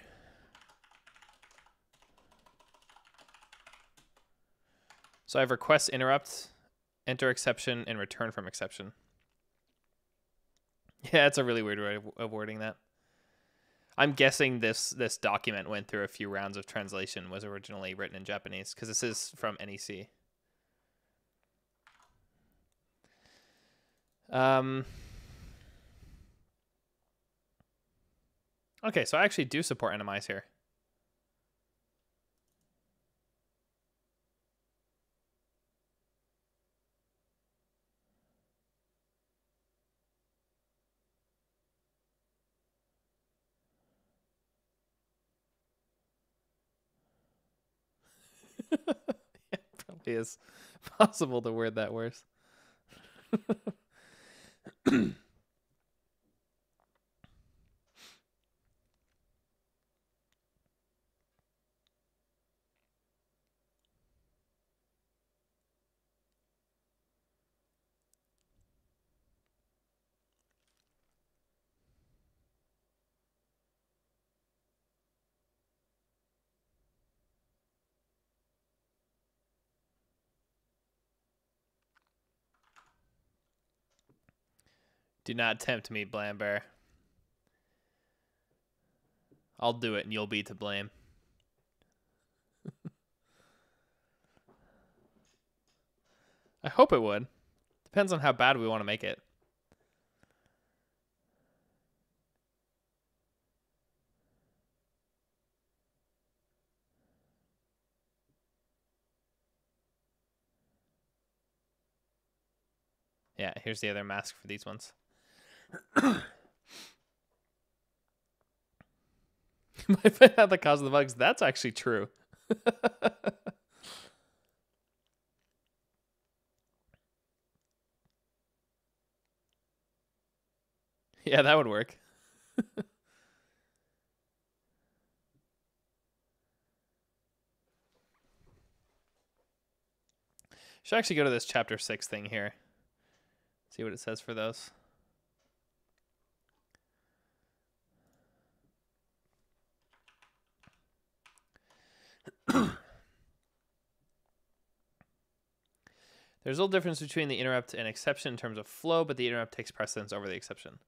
So I have request interrupt, enter exception, and return from exception. Yeah, it's a really weird way of wording that. I'm guessing this document went through a few rounds of translation, was originally written in Japanese, because this is from NEC. Okay, so I actually do support NMIs here. It probably is possible to word that worse. Do not tempt me, Blambear. I'll do it and you'll be to blame. I hope it would. Depends on how bad we want to make it. Yeah, here's the other mask for these ones. You might find out the cause of the bugs. That's actually true. Yeah, that would work. Should actually go to this chapter 6 thing here. See what it says for those. There's a little difference between the interrupt and exception in terms of flow, but the interrupt takes precedence over the exception.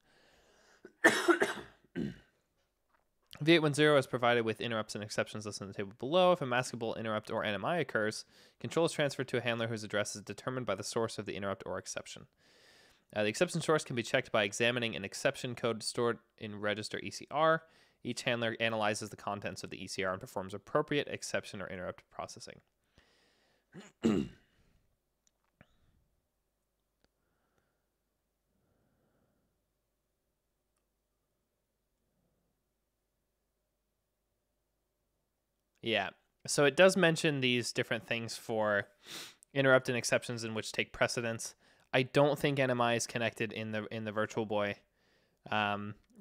V810 is provided with interrupts and exceptions listed in the table below. If a maskable interrupt or NMI occurs, control is transferred to a handler whose address is determined by the source of the interrupt or exception. The exception source can be checked by examining an exception code stored in register ECR. Each handler analyzes the contents of the ECR and performs appropriate exception or interrupt processing. Yeah, so it does mention these different things for interrupt and exceptions in which take precedence. I don't think NMI is connected in the Virtual Boy.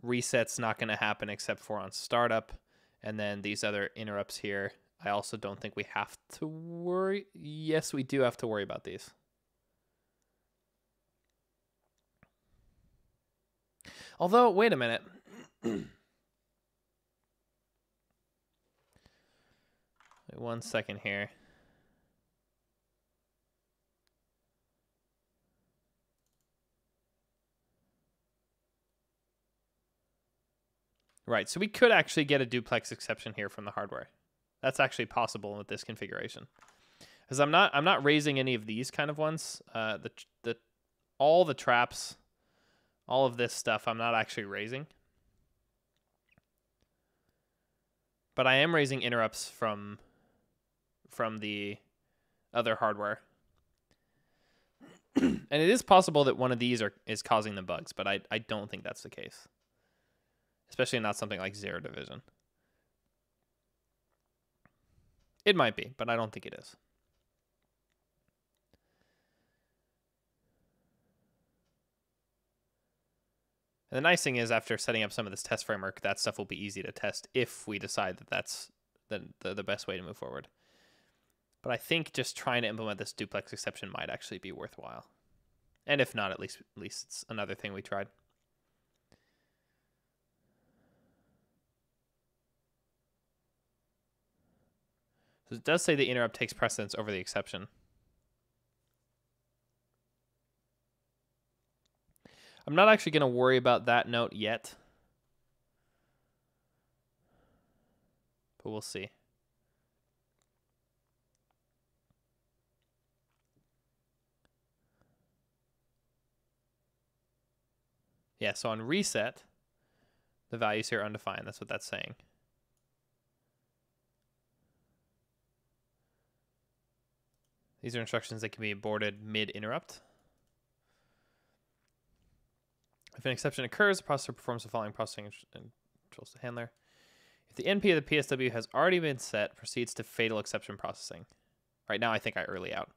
Reset's not going to happen except for on startup, and then these other interrupts here. I also don't think we have to worry. Yes, we do have to worry about these. Although, wait a minute. Wait 1 second here. Right, so we could actually get a duplex exception here from the hardware. That's actually possible with this configuration. Because I'm not raising any of these kind of ones. All the traps, all of this stuff, I'm not actually raising. But I am raising interrupts from the other hardware. And it is possible that one of these is causing the bugs, but I don't think that's the case. Especially not something like zero division. It might be, but I don't think it is. And the nice thing is, after setting up some of this test framework, that stuff will be easy to test if we decide that that's the best way to move forward. But I think just trying to implement this duplex exception might actually be worthwhile. And if not, at least it's another thing we tried. So it does say the interrupt takes precedence over the exception. I'm not actually going to worry about that note yet. But we'll see. Yeah, so on reset, the values here are undefined. That's what that's saying. These are instructions that can be aborted mid-interrupt. If an exception occurs, the processor performs the following processing and controls the handler. If the NP of the PSW has already been set, proceeds to fatal exception processing. Right now, I think I early out.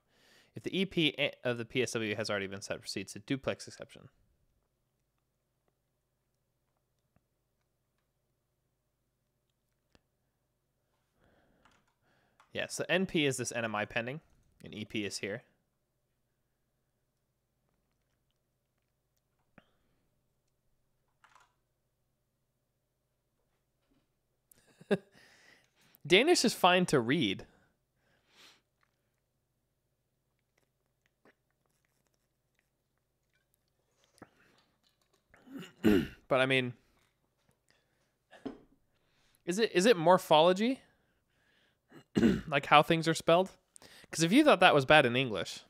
If the EP of the PSW has already been set, proceeds to duplex exception. Yeah, so NP is this NMI pending, and EP is here. Danish is fine to read. But I mean, is it morphology? Like how things are spelled? Because if you thought that was bad in English,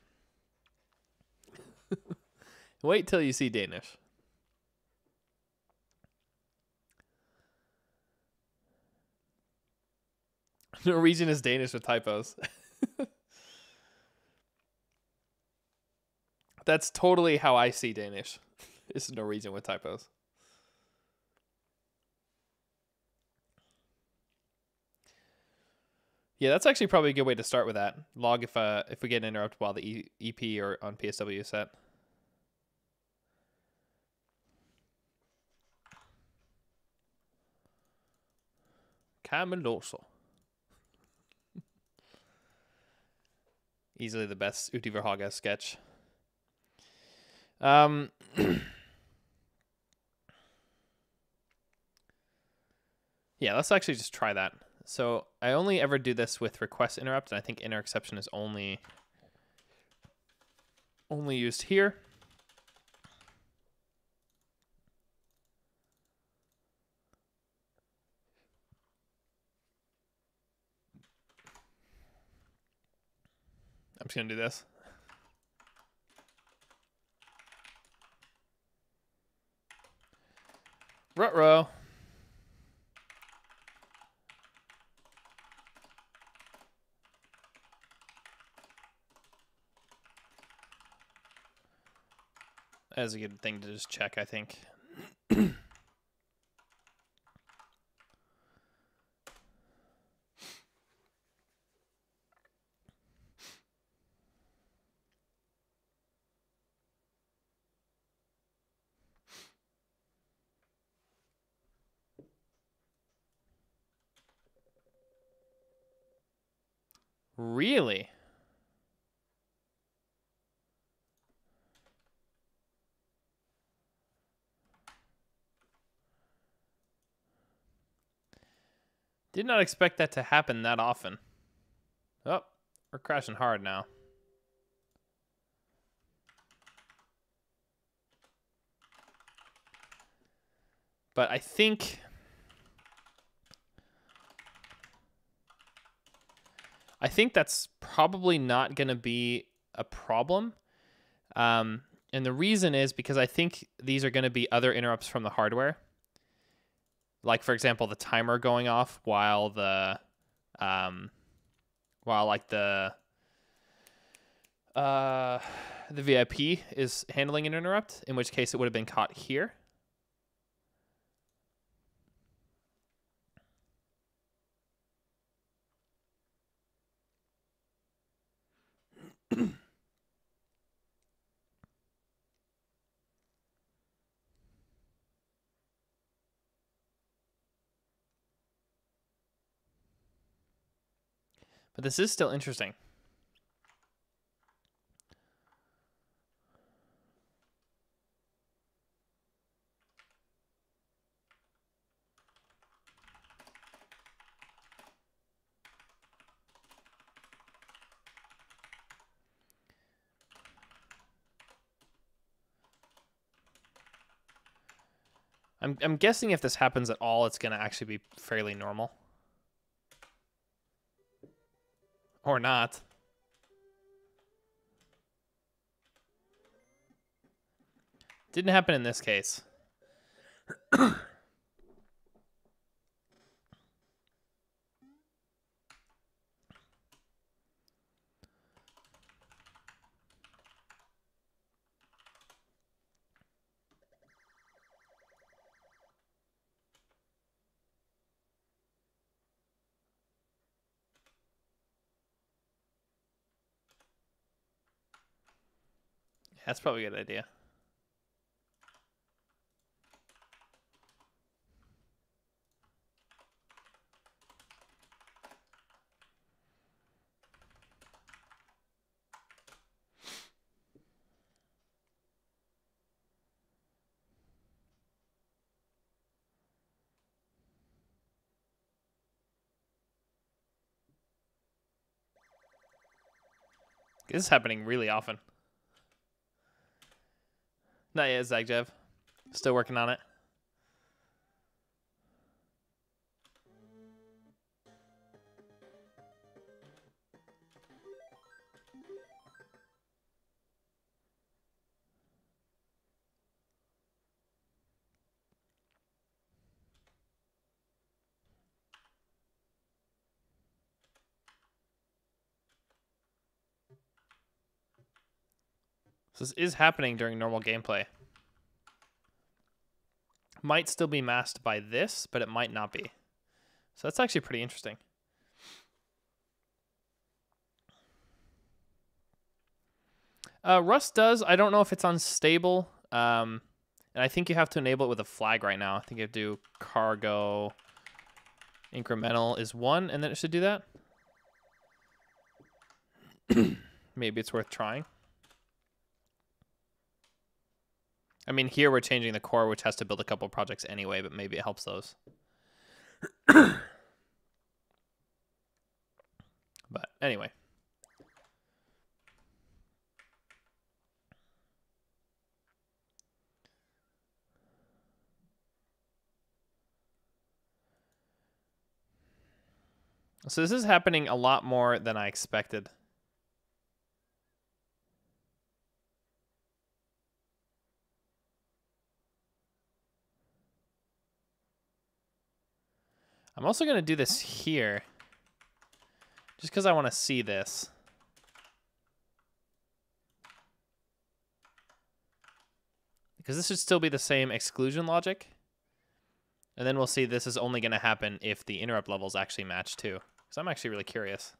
wait till you see Danish. Norwegian is Danish with typos. That's totally how I see Danish. It's Norwegian with typos. Yeah, that's actually probably a good way to start with that. Log if we get an interrupt while the EP or on PSW is set. Cameloso. Easily the best Uti Verhaga sketch. Yeah, let's actually just try that. So I only ever do this with request interrupt, and I think inner exception is only used here. I'm just gonna do this. Ruh-roh. That's a good thing to just check, I think. Really? Did not expect that to happen that often. Oh, we're crashing hard now. But I think I think that's probably not going to be a problem. And the reason is because I think these are going to be other interrupts from the hardware. Like, for example, the timer going off while the VIP is handling an interrupt, in which case it would have been caught here. But this is still interesting. I'm guessing if this happens at all, it's going to actually be fairly normal. Or not. Didn't happen in this case. That's probably a good idea. This is happening really often. Not yet, Zagjev. Still working on it. So this is happening during normal gameplay. Might still be masked by this, but it might not be. So that's actually pretty interesting. Rust does. I don't know if it's unstable. And I think you have to enable it with a flag right now. I think you have to do cargo incremental is 1, and then it should do that. Maybe it's worth trying. I mean, here we're changing the core, which has to build a couple projects anyway, but maybe it helps those. But anyway. So this is happening a lot more than I expected. I'm also going to do this here, just because I want to see this. Because this should still be the same exclusion logic. And then we'll see this is only going to happen if the interrupt levels actually match too. Because I'm actually really curious.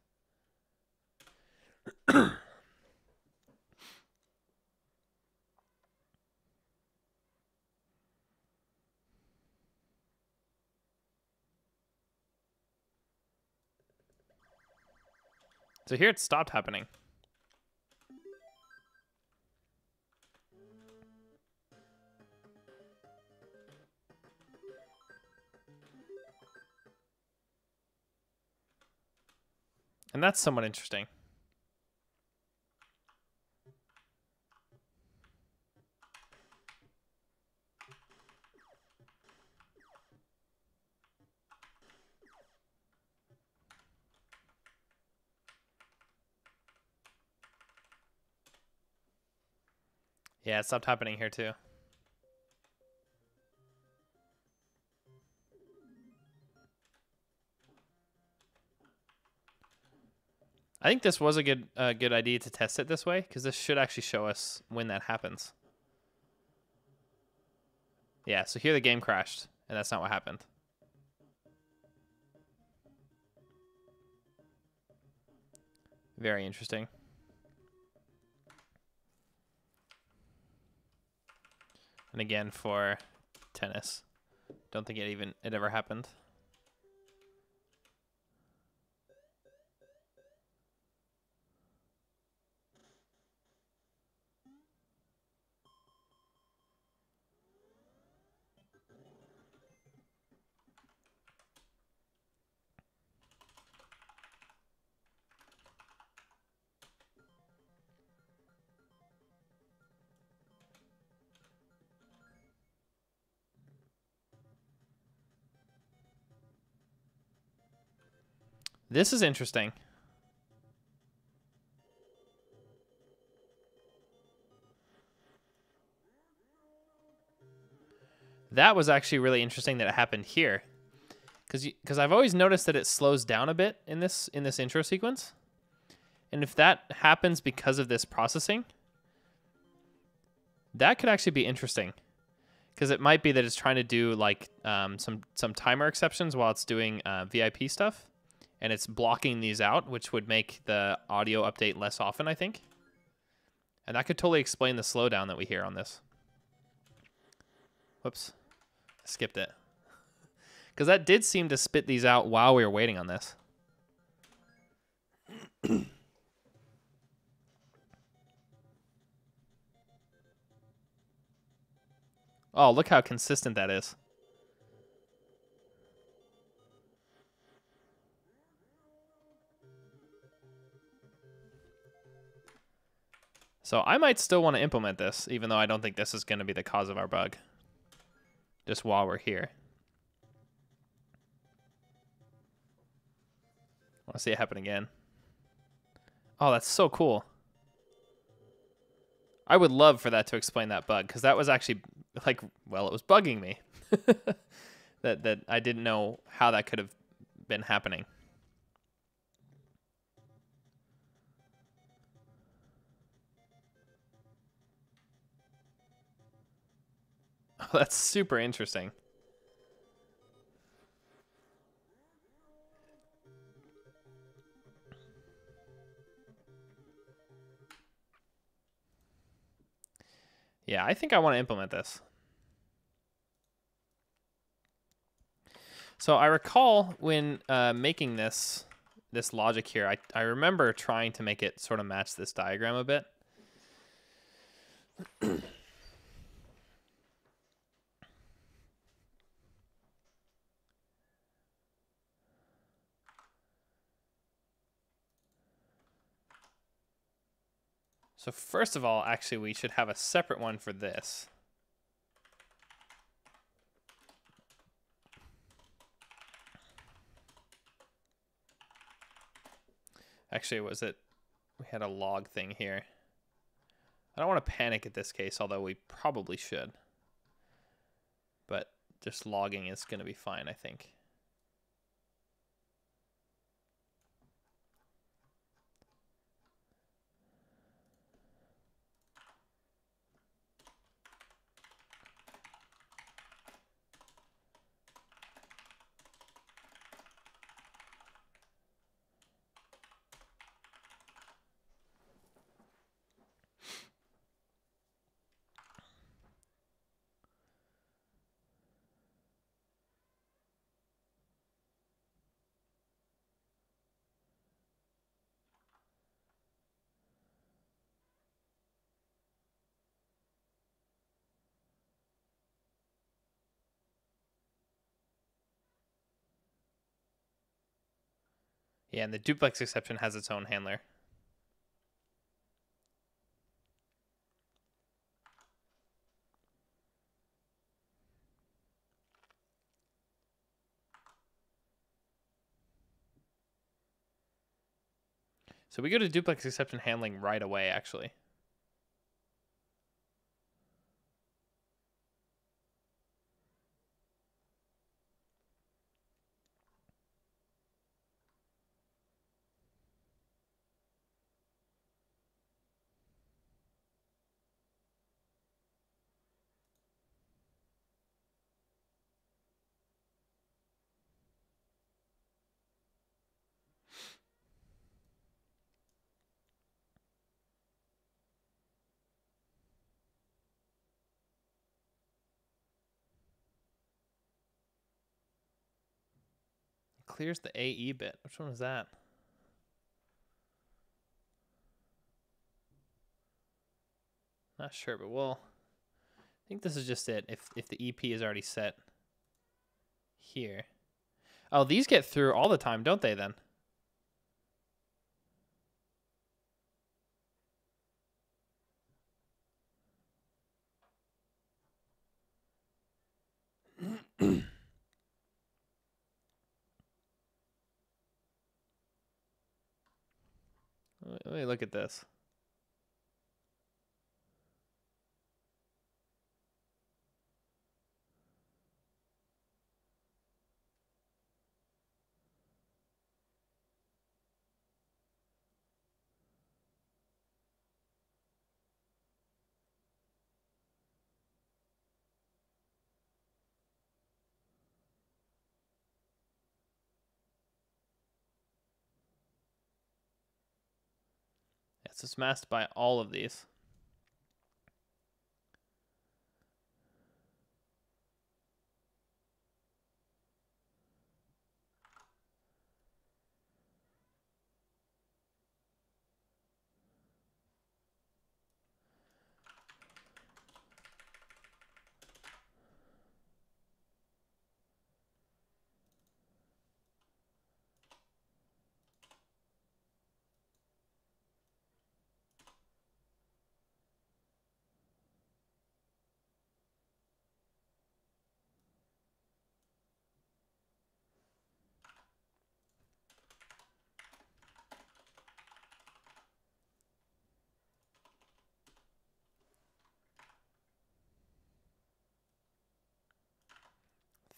So here it stopped happening. And that's somewhat interesting. Yeah, it stopped happening here too. I think this was a good idea to test it this way, because this should actually show us when that happens. Yeah, so here the game crashed, and that's not what happened. Very interesting. And again, for tennis, don't think it ever happened. This is interesting. That was actually really interesting that it happened here, because I've always noticed that it slows down a bit in this intro sequence, and if that happens because of this processing, that could actually be interesting, because it might be that it's trying to do like some timer exceptions while it's doing VIP stuff, and it's blocking these out, which would make the audio update less often, I think, and that could totally explain the slowdown that we hear on this. Whoops. I skipped it. Because that did seem to spit these out while we were waiting on this. Oh, look how consistent that is. So I might still want to implement this, even though I don't think this is going to be the cause of our bug. Just while we're here. I want to see it happen again. Oh, that's so cool. I would love for that to explain that bug, because that was actually, like, well, it was bugging me. that I didn't know how that could have been happening. Oh, that's super interesting. Yeah, I think I want to implement this. So I recall when making this logic here, I remember trying to make it sort of match this diagram a bit. So first of all, actually, we should have a separate one for this. Actually, was it? We had a log thing here. I don't want to panic at this case, although we probably should. But just logging is going to be fine, I think. Yeah, and the duplex exception has its own handler. So we go to duplex exception handling right away, actually. clears the AE bit. Which one was that? Not sure, but I think this is just it. If the EP is already set here. Oh, these get through all the time, don't they then? Let me look at this. It's just masked by all of these.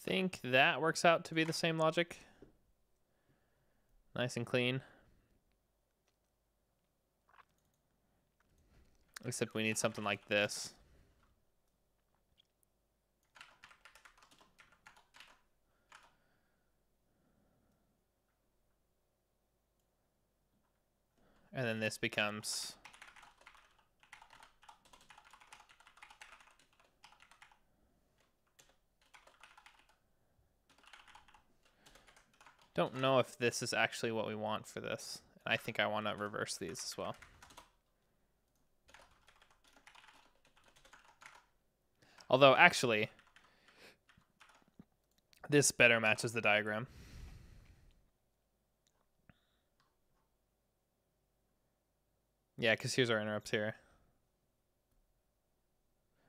Think that works out to be the same logic. Nice and clean. Except we need something like this. And then this becomes... Don't know if this is actually what we want for this. I think I want to reverse these as well. Although, actually, this better matches the diagram. Yeah, because here's our interrupts here.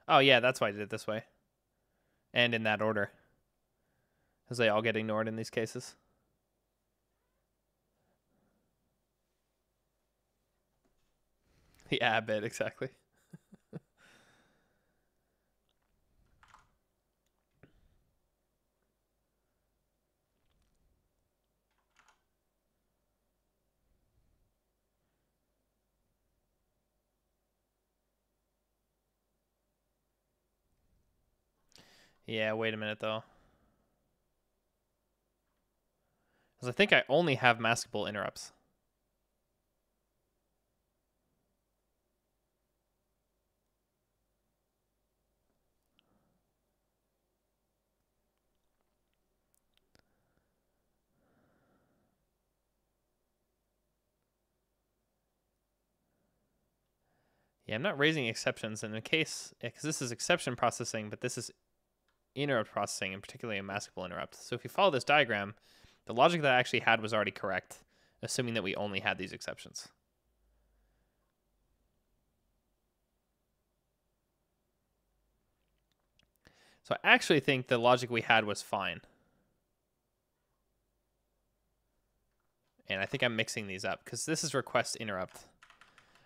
Oh, yeah, that's why I did it this way. And in that order. Because they all get ignored in these cases. The A bit, exactly. Yeah, wait a minute, though. Because I think I only have maskable interrupts. Yeah, I'm not raising exceptions in the case, because this is exception processing, but this is interrupt processing, and particularly a maskable interrupt. So if you follow this diagram, the logic that I actually had was already correct, assuming that we only had these exceptions. So I actually think the logic we had was fine. And I think I'm mixing these up, because this is request interrupt.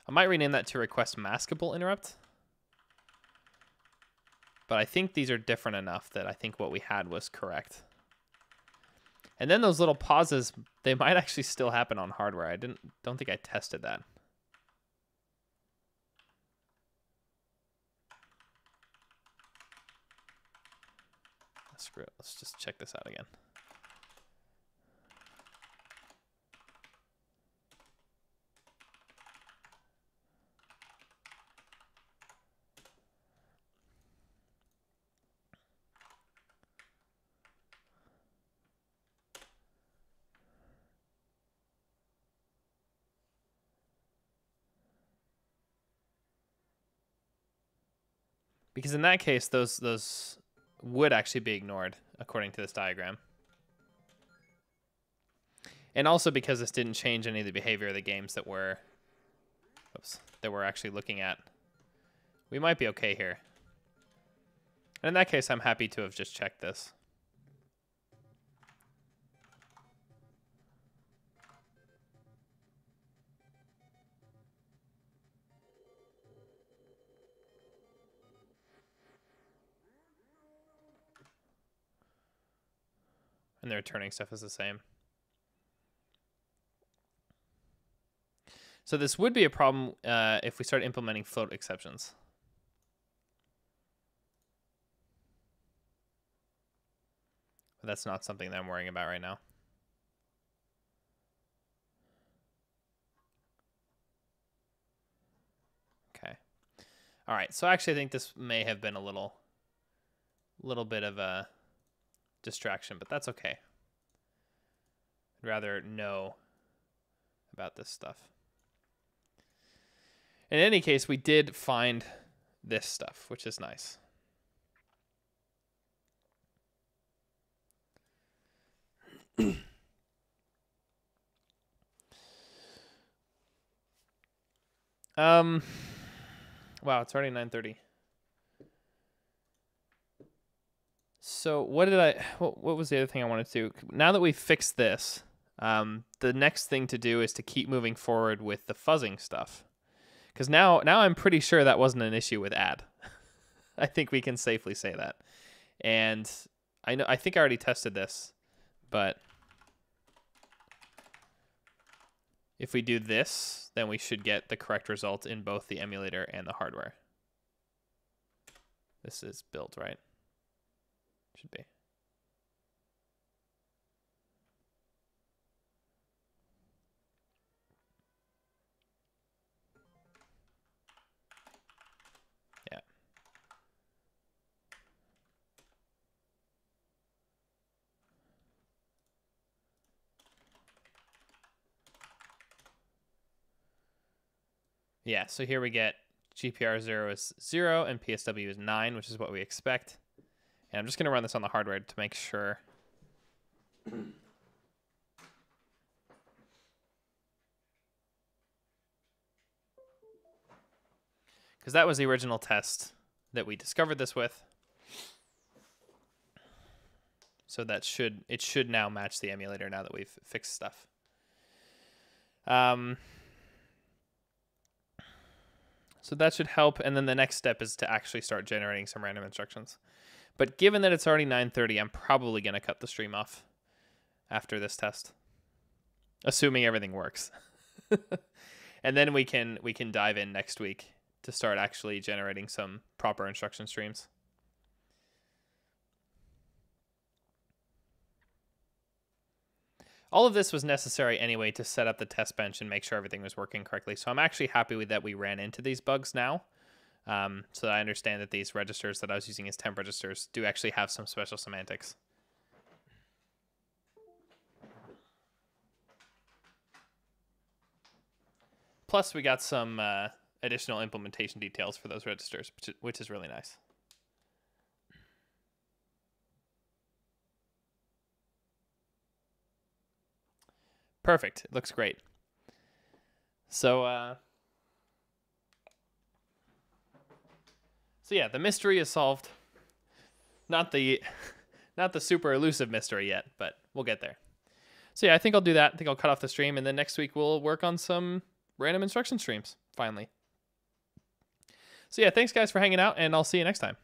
I might rename that to request maskable interrupt. But I think these are different enough that I think what we had was correct. And then those little pauses, they might actually still happen on hardware. I don't think I tested that. Screw it. Let's just check this out again. Because in that case, those would actually be ignored according to this diagram. And also because this didn't change any of the behavior of the games that we're actually looking at. We might be okay here. And in that case, I'm happy to have just checked this. And the returning stuff is the same. So this would be a problem if we start implementing float exceptions. But that's not something that I'm worrying about right now. Okay. All right. So actually, I think this may have been a little bit of a distraction, but that's okay. I'd rather know about this stuff. In any case, we did find this stuff, which is nice. Wow, it's already 9:30. So what was the other thing I wanted to do? Now that we've fixed this, the next thing to do is to keep moving forward with the fuzzing stuff. Because now I'm pretty sure that wasn't an issue with add. I think we can safely say that. And I think I already tested this, but if we do this, then we should get the correct result in both the emulator and the hardware. This is built, right? Should be. Yeah. Yeah, so here we get GPR 0 is 0 and PSW is 9, which is what we expect. And I'm just going to run this on the hardware to make sure. Because that was the original test that we discovered this with. So that it should now match the emulator now that we've fixed stuff. So that should help. And then the next step is to actually start generating some random instructions. But given that it's already 9:30, I'm probably going to cut the stream off after this test, assuming everything works. And then we can dive in next week to start actually generating some proper instruction streams. All of this was necessary anyway to set up the test bench and make sure everything was working correctly. So I'm actually happy with that we ran into these bugs now. So that I understand that these registers that I was using as temp registers do actually have some special semantics. Plus, we got some additional implementation details for those registers, which is really nice. Perfect. It looks great. So yeah, the mystery is solved. Not the super elusive mystery yet, but we'll get there. So yeah, I think I'll do that. I think I'll cut off the stream, and then next week we'll work on some random instruction streams, finally. So yeah, thanks guys for hanging out, and I'll see you next time.